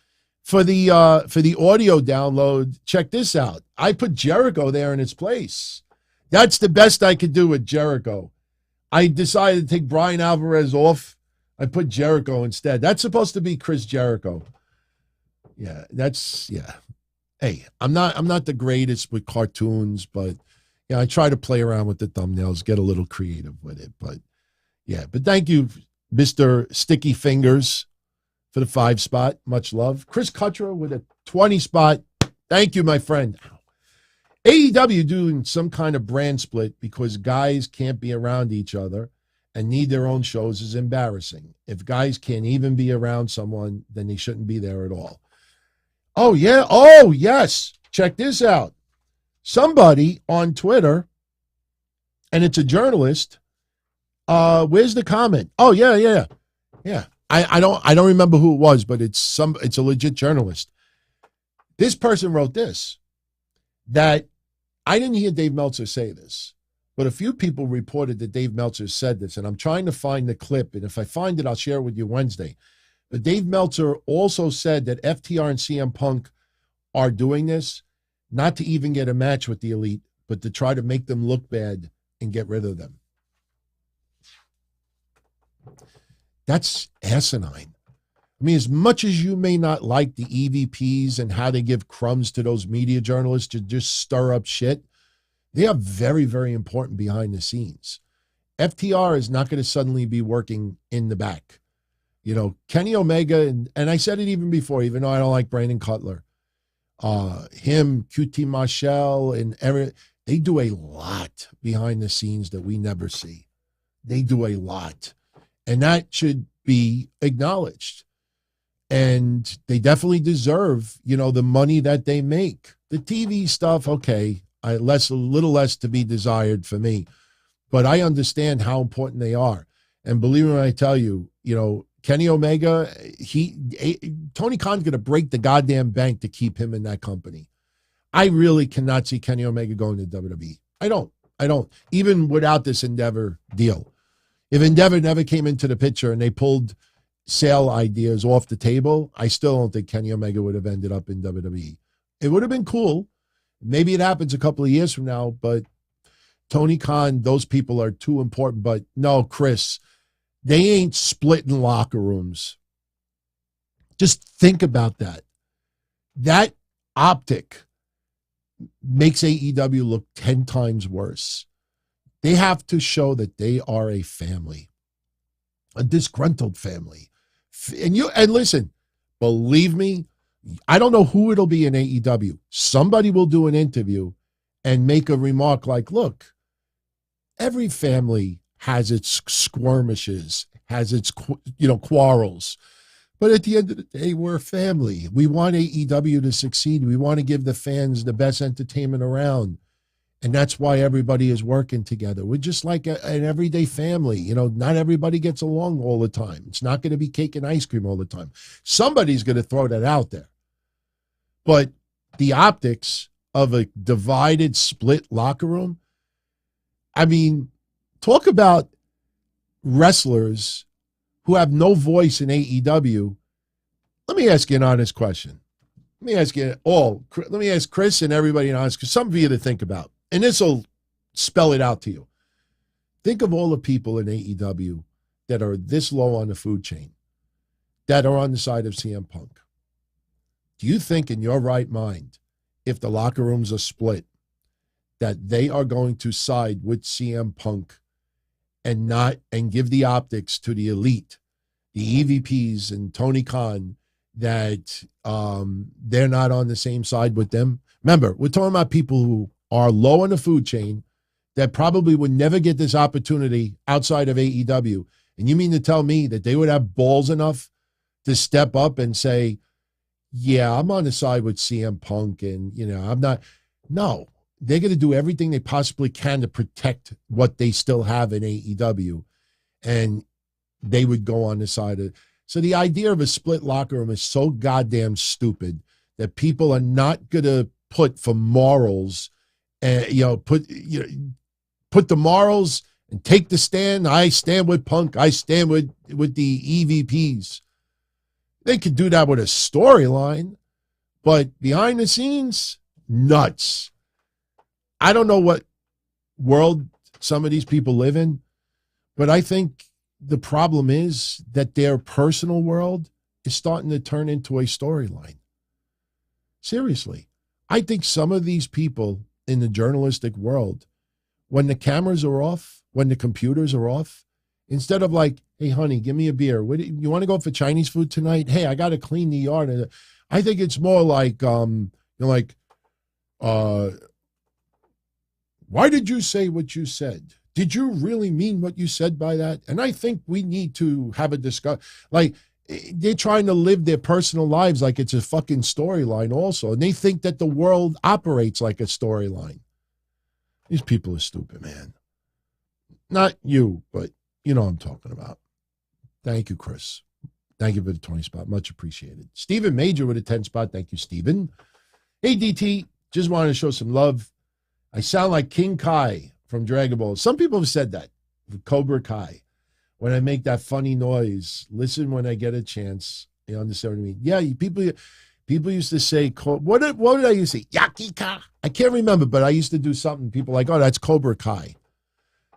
For the audio download, check this out. I put Jericho there in its place. That's the best I could do with Jericho. I decided to take Brian Alvarez off. I put Jericho instead. That's supposed to be Chris Jericho. Yeah, Hey, I'm not the greatest with cartoons, but I try to play around with the thumbnails, get a little creative with it. But thank you, Mr. Sticky Fingers, for the 5 spot. Much love. Chris Cutler with a 20 spot. Thank you, my friend. AEW doing some kind of brand split because guys can't be around each other and need their own shows is embarrassing. If guys can't even be around someone, then they shouldn't be there at all. Oh, yeah. Oh, yes. Check this out. Somebody on Twitter, and it's a journalist. Where's the comment? Oh, yeah. I don't remember who it was, but it's a legit journalist. This person wrote this, that I didn't hear Dave Meltzer say this, but a few people reported that Dave Meltzer said this, and I'm trying to find the clip, and if I find it, I'll share it with you Wednesday. But Dave Meltzer also said that FTR and CM Punk are doing this not to even get a match with the Elite, but to try to make them look bad and get rid of them. That's asinine. I mean, as much as you may not like the EVPs and how they give crumbs to those media journalists to just stir up shit, they are very, very important behind the scenes. FTR is not going to suddenly be working in the back. Kenny Omega, and I said it even before, even though I don't like Brandon Cutler, him, QT Marshall, and they do a lot behind the scenes that we never see. They do a lot. And that should be acknowledged. And they definitely deserve, the money that they make. The TV stuff, okay, a little less to be desired for me. But I understand how important they are. And believe me when I tell you, Kenny Omega, Tony Khan's going to break the goddamn bank to keep him in that company. I really cannot see Kenny Omega going to WWE. I don't. Even without this Endeavor deal. If Endeavor never came into the picture and they pulled sale ideas off the table, I still don't think Kenny Omega would have ended up in WWE. It would have been cool. Maybe it happens a couple of years from now, but Tony Khan, those people are too important. But no, Chris, they ain't splitting locker rooms. Just think about that. That optic makes AEW look 10 times worse. They have to show that they are a family, a disgruntled family. And listen, believe me, I don't know who it'll be in AEW. Somebody will do an interview and make a remark like, look, every family has its skirmishes, has its quarrels. But at the end of the day, we're a family. We want AEW to succeed. We want to give the fans the best entertainment around. And that's why everybody is working together. We're just like an everyday family. Not everybody gets along all the time. It's not going to be cake and ice cream all the time. Somebody's going to throw that out there. But the optics of a divided, split locker room, I mean, talk about wrestlers who have no voice in AEW. Let me ask you an honest question. Let me ask Chris and everybody an honest, because some of you to think about. And this will spell it out to you. Think of all the people in AEW that are this low on the food chain, that are on the side of CM Punk. Do you think in your right mind, if the locker rooms are split, that they are going to side with CM Punk and give the optics to the elite, the EVPs and Tony Khan, that they're not on the same side with them? Remember, we're talking about people who are low on the food chain that probably would never get this opportunity outside of AEW. And you mean to tell me that they would have balls enough to step up and say, yeah, I'm on the side with CM Punk and, I'm not. No, they're going to do everything they possibly can to protect what they still have in AEW. And they would go on the side of. So the idea of a split locker room is so goddamn stupid that people are not going to put for morals and, put the morals and take the stand. I stand with Punk. I stand with the EVPs. They could do that with a storyline, but behind the scenes, nuts. I don't know what world some of these people live in, but I think the problem is that their personal world is starting to turn into a storyline. Seriously. I think some of these people in the journalistic world, when the cameras are off, when the computers are off, instead of like, hey, honey, give me a beer. You want to go for Chinese food tonight? Hey, I got to clean the yard. I think it's more like, why did you say what you said? Did you really mean what you said by that? And I think we need to have a discussion. Like, they're trying to live their personal lives like it's a fucking storyline also. And they think that the world operates like a storyline. These people are stupid, man. Not you, but you know what I'm talking about. Thank you, Chris. Thank you for the 20 spot. Much appreciated. Stephen Major with a 10 spot. Thank you, Stephen. Hey, DT. Just wanted to show some love. I sound like King Kai from Dragon Ball. Some people have said that. Cobra Kai. When I make that funny noise, listen when I get a chance. You understand what I mean? Yeah, people used to say, what did I used to say? Yakika? I can't remember, but I used to do something. People like, oh, that's Cobra Kai.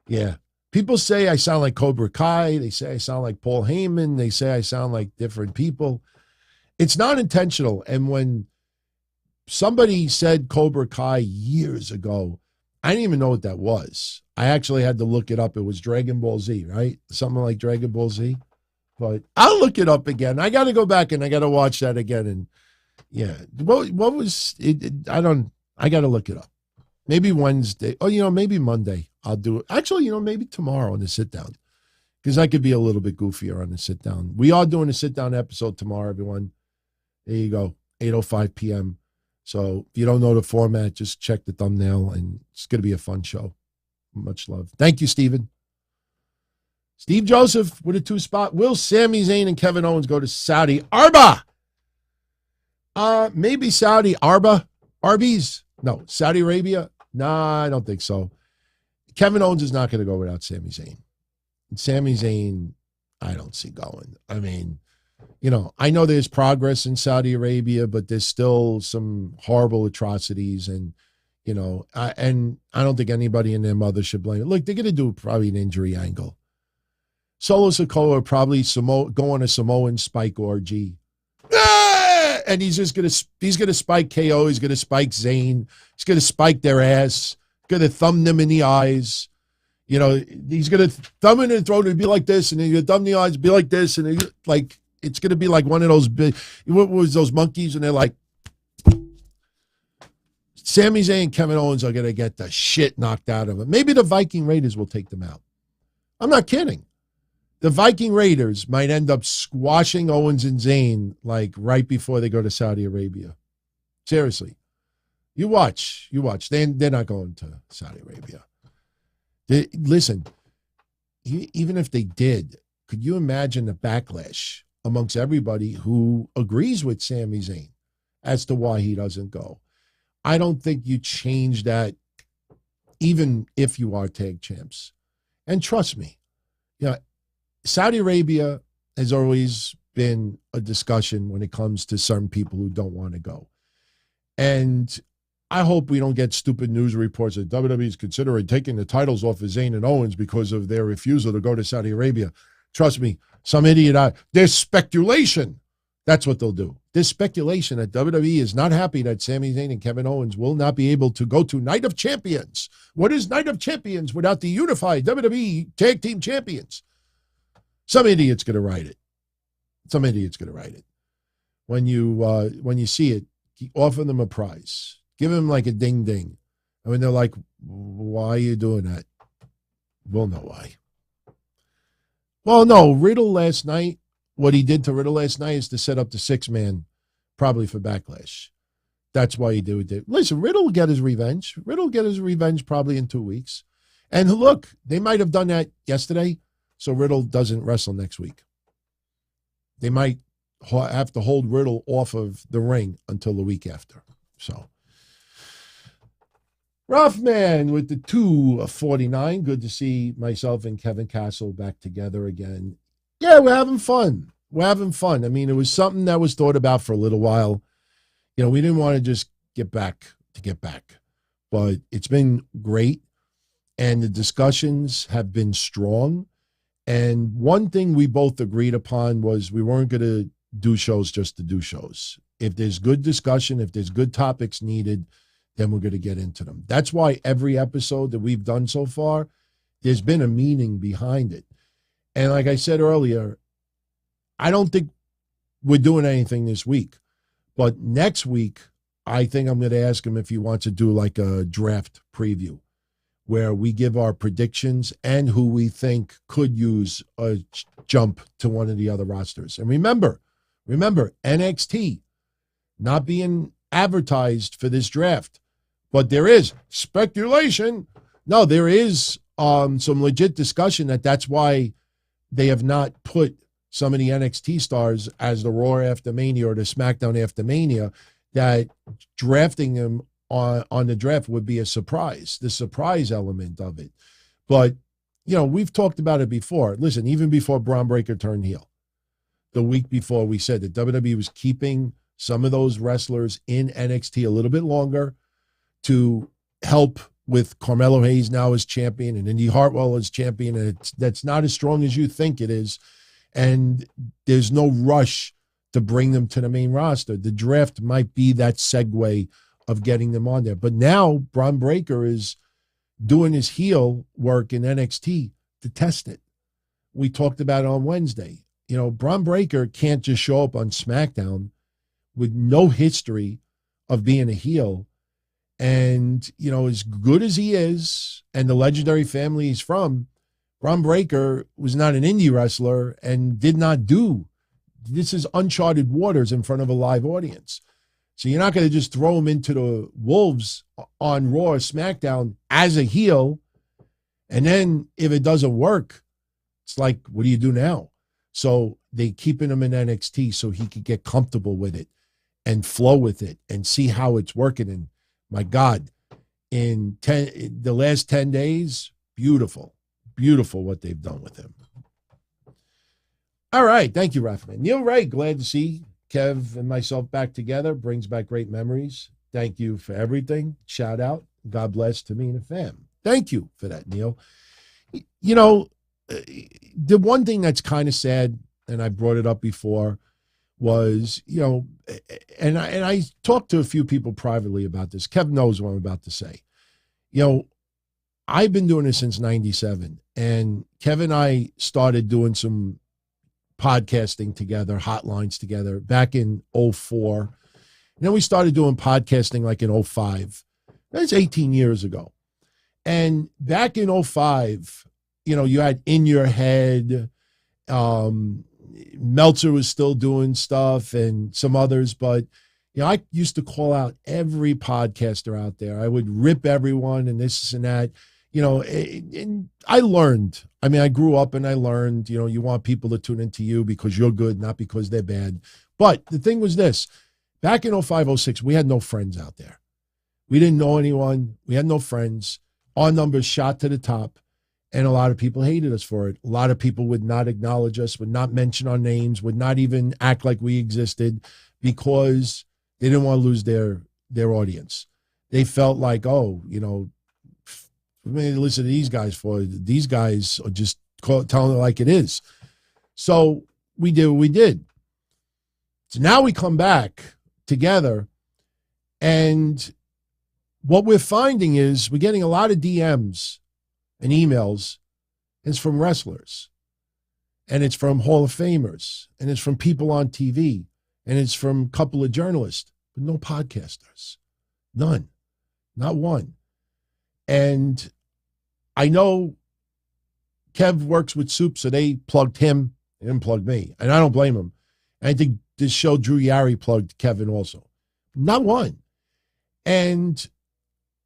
Yeah. People say I sound like Cobra Kai. They say I sound like Paul Heyman. They say I sound like different people. It's not intentional. And when somebody said Cobra Kai years ago, I didn't even know what that was. I actually had to look it up. It was Dragon Ball Z, right? Something like Dragon Ball Z. But I'll look it up again. I got to go back and I got to watch that again. And yeah, what was it? I got to look it up. Maybe Wednesday. Oh, maybe Monday I'll do it. Actually, maybe tomorrow on the sit down, because I could be a little bit goofier on the sit down. We are doing a sit down episode tomorrow, everyone. There you go. 8:05 p.m. So if you don't know the format, just check the thumbnail, and it's going to be a fun show. Much love. Thank you, Steven. Steve Joseph with a 2-spot. Will Sami Zayn and Kevin Owens go to Saudi Arabia? Maybe Saudi Arabia. Arby's? No. Saudi Arabia? Nah, I don't think so. Kevin Owens is not going to go without Sami Zayn. And Sami Zayn, I don't see going. I mean, I know there's progress in Saudi Arabia, but there's still some horrible atrocities, and I don't think anybody and their mother should blame it. Look, they're going to do probably an injury angle. Solo Sikoa probably go on a Samoan spike orgy. And he's going to spike KO. He's going to spike Zayn. He's going to spike their ass. Going to thumb them in the eyes. He's going to thumb in the throat and be like this, and then you thumb in the eyes, be like this, and it's going to be like one of those big, what was those monkeys, and they're like, Sami Zayn and Kevin Owens are going to get the shit knocked out of them. Maybe the Viking Raiders will take them out. I'm not kidding. The Viking Raiders might end up squashing Owens and Zayn right before they go to Saudi Arabia. Seriously. You watch. They're not going to Saudi Arabia. Listen, even if they did, could you imagine the backlash amongst everybody who agrees with Sami Zayn as to why he doesn't go? I don't think you change that even if you are tag champs. And trust me, Saudi Arabia has always been a discussion when it comes to certain people who don't want to go. And I hope we don't get stupid news reports that WWE is considering taking the titles off of Zayn and Owens because of their refusal to go to Saudi Arabia. Trust me, some idiot, there's speculation. That's what they'll do. There's speculation that WWE is not happy that Sami Zayn and Kevin Owens will not be able to go to Night of Champions. What is Night of Champions without the unified WWE Tag Team Champions? Some idiot's going to write it. When you see it, offer them a prize. Give them like a ding ding. I mean, they're like, why are you doing that? We'll know why. Well, no, Riddle last night, what he did to Riddle last night is to set up the 6-man, probably for Backlash. That's why he did it. Listen, Riddle will get his revenge. Probably in 2 weeks. And look, they might have done that yesterday, so Riddle doesn't wrestle next week. They might have to hold Riddle off of the ring until the week after. So, Rough Man with the 249. Good to see myself and Kevin Castle back together again. Yeah, we're having fun. I mean, it was something that was thought about for a little while. We didn't want to just get back. But it's been great, and the discussions have been strong. And one thing we both agreed upon was we weren't going to do shows just to do shows. If there's good discussion, if there's good topics needed, then we're going to get into them. That's why every episode that we've done so far, there's been a meaning behind it. And like I said earlier, I don't think we're doing anything this week. But next week, I think I'm going to ask him if he wants to do like a draft preview where we give our predictions and who we think could use a jump to one of the other rosters. And remember, NXT not being advertised for this draft, but there is speculation. No, there is some legit discussion that's why they have not put some of the NXT stars as the Raw after Mania or the SmackDown after Mania, that drafting them on the draft would be a surprise, the surprise element of it. But, we've talked about it before. Listen, even before Braun Breaker turned heel, the week before, we said that WWE was keeping some of those wrestlers in NXT a little bit longer to help with Carmelo Hayes now as champion and Indy Hartwell as champion. And that's not as strong as you think it is. And there's no rush to bring them to the main roster. The draft might be that segue of getting them on there. But now Braun Breaker is doing his heel work in NXT to test it. We talked about it on Wednesday. Braun Breaker can't just show up on SmackDown with no history of being a heel. And, as good as he is and the legendary family he's from, Braun Breaker was not an indie wrestler and did not do. This is uncharted waters in front of a live audience. So you're not going to just throw him into the wolves on Raw or SmackDown as a heel. And then if it doesn't work, it's like, what do you do now? So they keeping him in NXT so he could get comfortable with it and flow with it and see how it's working. And my God, in the last 10 days, beautiful what they've done with him. All right. Thank you, Rafa. Neil Ray, glad to see Kev and myself back together. Brings back great memories. Thank you for everything. Shout out. God bless to me and the fam. Thank you for that, Neil. You know, the one thing that's kind of sad, and I brought it up before, was, you know, and I talked to a few people privately about this. Kev knows what I'm about to say. You know, I've been doing this since 97, and Kev and I started doing some podcasting together, hotlines together back in 04. And then we started doing podcasting like in 05. That's 18 years ago. And back in 05, you know, you had In Your Head, Meltzer was still doing stuff and some others, but you know, I used to call out every podcaster out there. I would rip everyone and this and that, you know, and I learned. I mean, I grew up and I learned, you know, you want people to tune into you because you're good, not because they're bad. But the thing was this, back in 05, 06, we had no friends out there. We didn't know anyone. We had no friends. Our numbers shot to the top. And a lot of people hated us for it. A lot of people would not acknowledge us, would not mention our names, would not even act like we existed because they didn't want to lose their audience. They felt like, oh, you know, I mean, listen to these guys for. These guys are just telling it like it is. So we did what we did. So now we come back together, and what we're finding is we're getting a lot of DMs and emails, and it's from wrestlers, and it's from Hall of Famers, and it's from people on TV, and it's from a couple of journalists, but no podcasters. None. Not one. And I know Kev works with Soup, so they plugged him. They didn't plug me, and I don't blame him. And I think this show, Drew Yari plugged Kevin also. Not one. And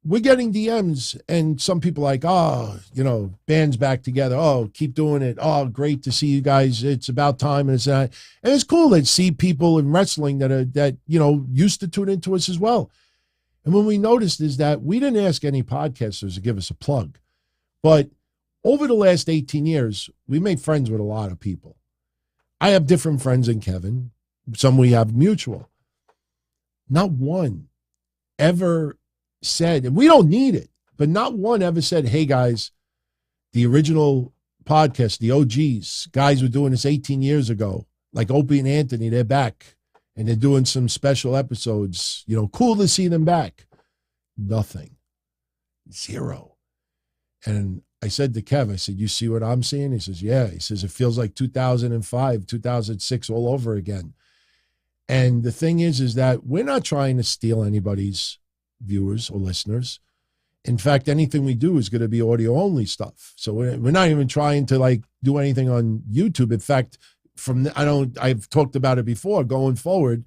we're getting DMs, and some people like, oh, you know, band's back together. Oh, keep doing it. Oh, great to see you guys. It's about time. And it's that. And it's cool to see people in wrestling that you know, used to tune into us as well. And when we noticed is that we didn't ask any podcasters to give us a plug. But over the last 18 years, we made friends with a lot of people. I have different friends than Kevin. Some we have mutual. Not one ever said, and we don't need it, but not one ever said, hey guys, the original podcast, the OGs, guys were doing this 18 years ago, like Opie and Anthony, they're back and they're doing some special episodes, you know, cool to see them back. Nothing. Zero. And I said to Kev, I said, you see what I'm seeing? He says, yeah. He says, it feels like 2005, 2006 all over again. And the thing is that we're not trying to steal anybody's viewers or listeners. In fact, anything we do is going to be audio only stuff. So we're not even trying to like do anything on YouTube. In fact, I've talked about it before, going forward,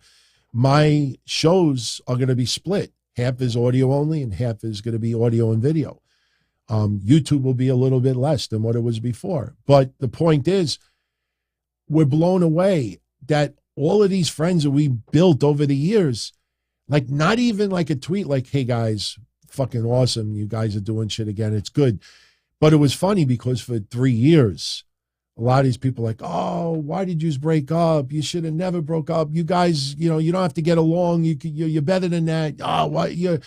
my shows are going to be split. Half is audio only and half is going to be audio and video. YouTube will be a little bit less than what it was before. But the point is, we're blown away that all of these friends that we built over the years, like not even like a tweet like, hey guys, fucking awesome. You guys are doing shit again. It's good. But it was funny because for 3 years, a lot of these people like, oh, why did you break up? You should have never broke up. You guys, you know, you don't have to get along. You're better than that. Oh, what you? And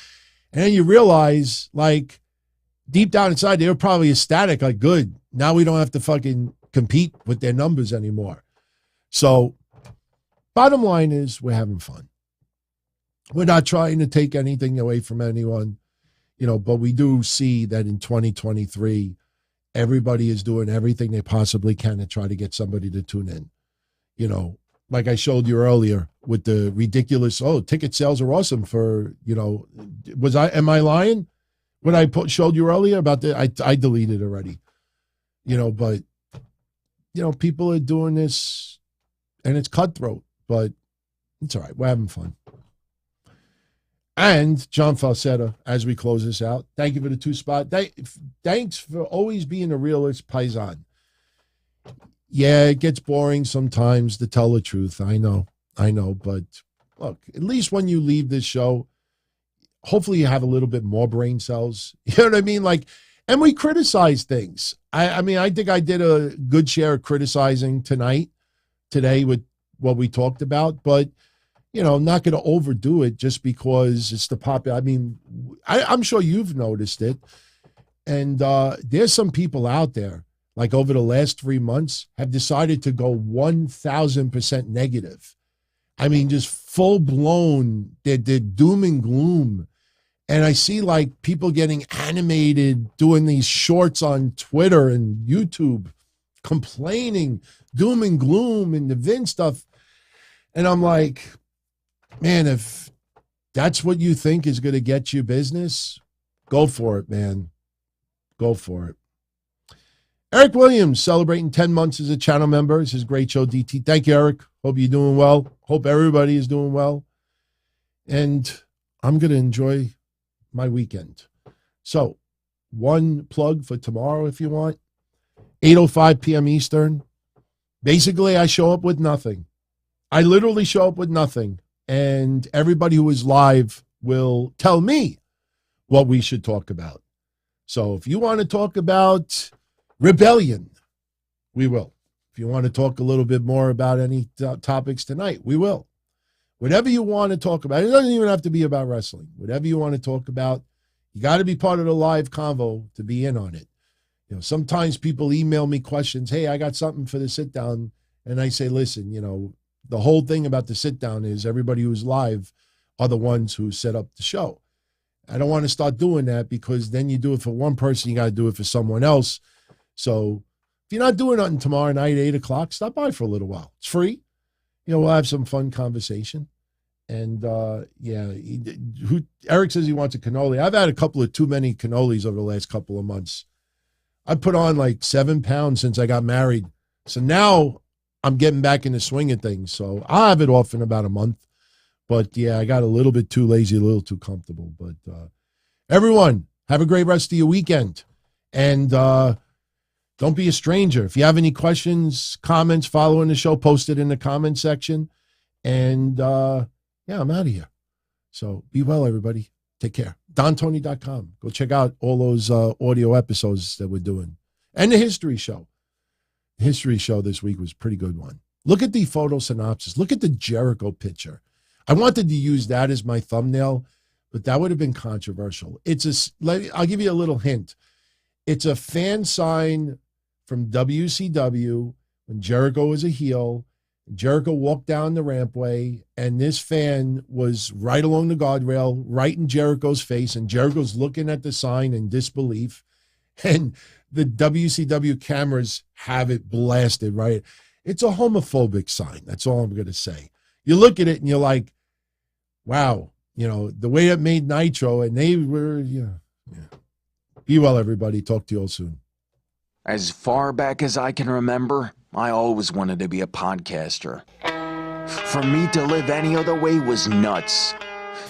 then you realize, like, deep down inside, they were probably ecstatic, like, good. Now we don't have to fucking compete with their numbers anymore. So, bottom line is, we're having fun. We're not trying to take anything away from anyone, you know, but we do see that in 2023, everybody is doing everything they possibly can to try to get somebody to tune in. You know, like I showed you earlier with the ridiculous, ticket sales are awesome for, you know, am I lying? What I showed you earlier about I deleted already, you know, but, you know, people are doing this and it's cutthroat, but it's all right. We're having fun. And John Falsetta, as we close this out. Thank you for the 2 spot. Thanks for always being a realist paisan. Yeah, it gets boring sometimes to tell the truth. I know. But look, at least when you leave this show, hopefully you have a little bit more brain cells. You know what I mean? Like, and we criticize things. I mean, I think I did a good share of criticizing today with what we talked about, but I'm not going to overdo it just because it's the popular. I mean, I'm sure you've noticed it. And there's some people out there, like over the last 3 months, have decided to go 1,000% negative. I mean, just full blown, they're doom and gloom. And I see like people getting animated, doing these shorts on Twitter and YouTube, complaining, doom and gloom and the Vince stuff. And I'm like, man, if that's what you think is going to get you business, go for it, man. Go for it. Eric Williams celebrating 10 months as a channel member. This is a great show, DT. Thank you, Eric. Hope you're doing well. Hope everybody is doing well. And I'm going to enjoy my weekend. So, one plug for tomorrow if you want. 8:05 p.m. Eastern. Basically, I show up with nothing. I literally show up with nothing. And everybody who is live will tell me what we should talk about. So if you want to talk about rebellion, we will. If you want to talk a little bit more about any topics tonight, we will. Whatever you want to talk about, it doesn't even have to be about wrestling. Whatever you want to talk about, you got to be part of the live convo to be in on it. Sometimes people email me questions. Hey, I got something for the sit down. And I say, listen, the whole thing about the sit down is everybody who's live are the ones who set up the show. I don't want to start doing that because then you do it for one person, you got to do it for someone else. So if you're not doing nothing tomorrow night, 8:00, stop by for a little while. It's free. We'll have some fun conversation. And Eric says he wants a cannoli. I've had a couple of too many cannolis over the last couple of months. I put on like 7 pounds since I got married. So now I'm getting back in the swing of things. So I'll have it off in about a month. But yeah, I got a little bit too lazy, a little too comfortable. But everyone, have a great rest of your weekend. And don't be a stranger. If you have any questions, comments following the show, post it in the comment section. And I'm out of here. So be well, everybody. Take care. DonTony.com. Go check out all those audio episodes that we're doing. And the history show. The history show this week was a pretty good one. Look at the photo synopsis. Look at the Jericho picture. I wanted to use that as my thumbnail, but that would have been controversial. I'll give you a little hint. It's a fan sign from WCW when Jericho was a heel. Jericho walked down the rampway, and this fan was right along the guardrail, right in Jericho's face, and Jericho's looking at the sign in disbelief. And the WCW cameras have it blasted, right? It's a homophobic sign. That's all I'm going to say. You look at it, and you're like, wow, the way it made Nitro, and they were, yeah. Be well, everybody. Talk to you all soon. As far back as I can remember, I always wanted to be a podcaster. For me to live any other way was nuts.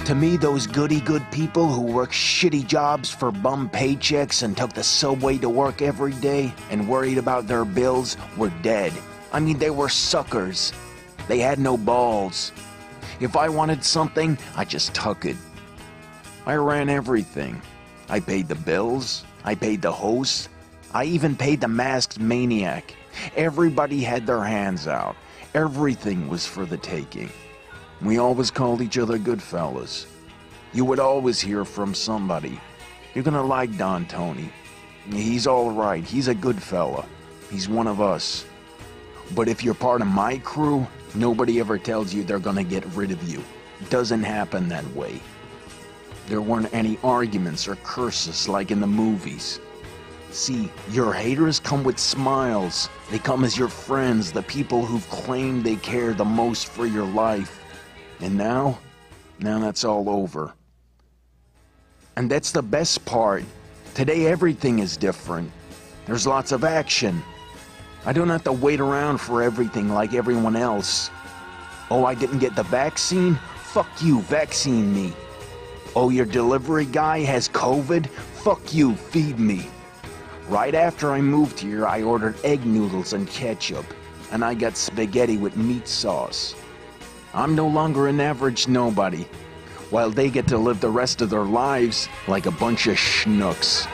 To me, those goody-good people who worked shitty jobs for bum paychecks and took the subway to work every day and worried about their bills were dead. I mean, they were suckers. They had no balls. If I wanted something, I just took it. I ran everything. I paid the bills. I paid the host. I even paid the masked maniac. Everybody had their hands out. Everything was for the taking. We always called each other good fellas. You would always hear from somebody. You're gonna like Don Tony. He's all right. He's a good fella. He's one of us. But if you're part of my crew, nobody ever tells you they're gonna get rid of you. It doesn't happen that way. There weren't any arguments or curses like in the movies. See, your haters come with smiles. They come as your friends, the people who've claimed they care the most for your life. And now that's all over. And that's the best part. Today everything is different. There's lots of action. I don't have to wait around for everything like everyone else. Oh, I didn't get the vaccine? Fuck you, vaccine me. Oh, your delivery guy has COVID? Fuck you, feed me. Right after I moved here, I ordered egg noodles and ketchup, and I got spaghetti with meat sauce. I'm no longer an average nobody, while they get to live the rest of their lives like a bunch of schnooks.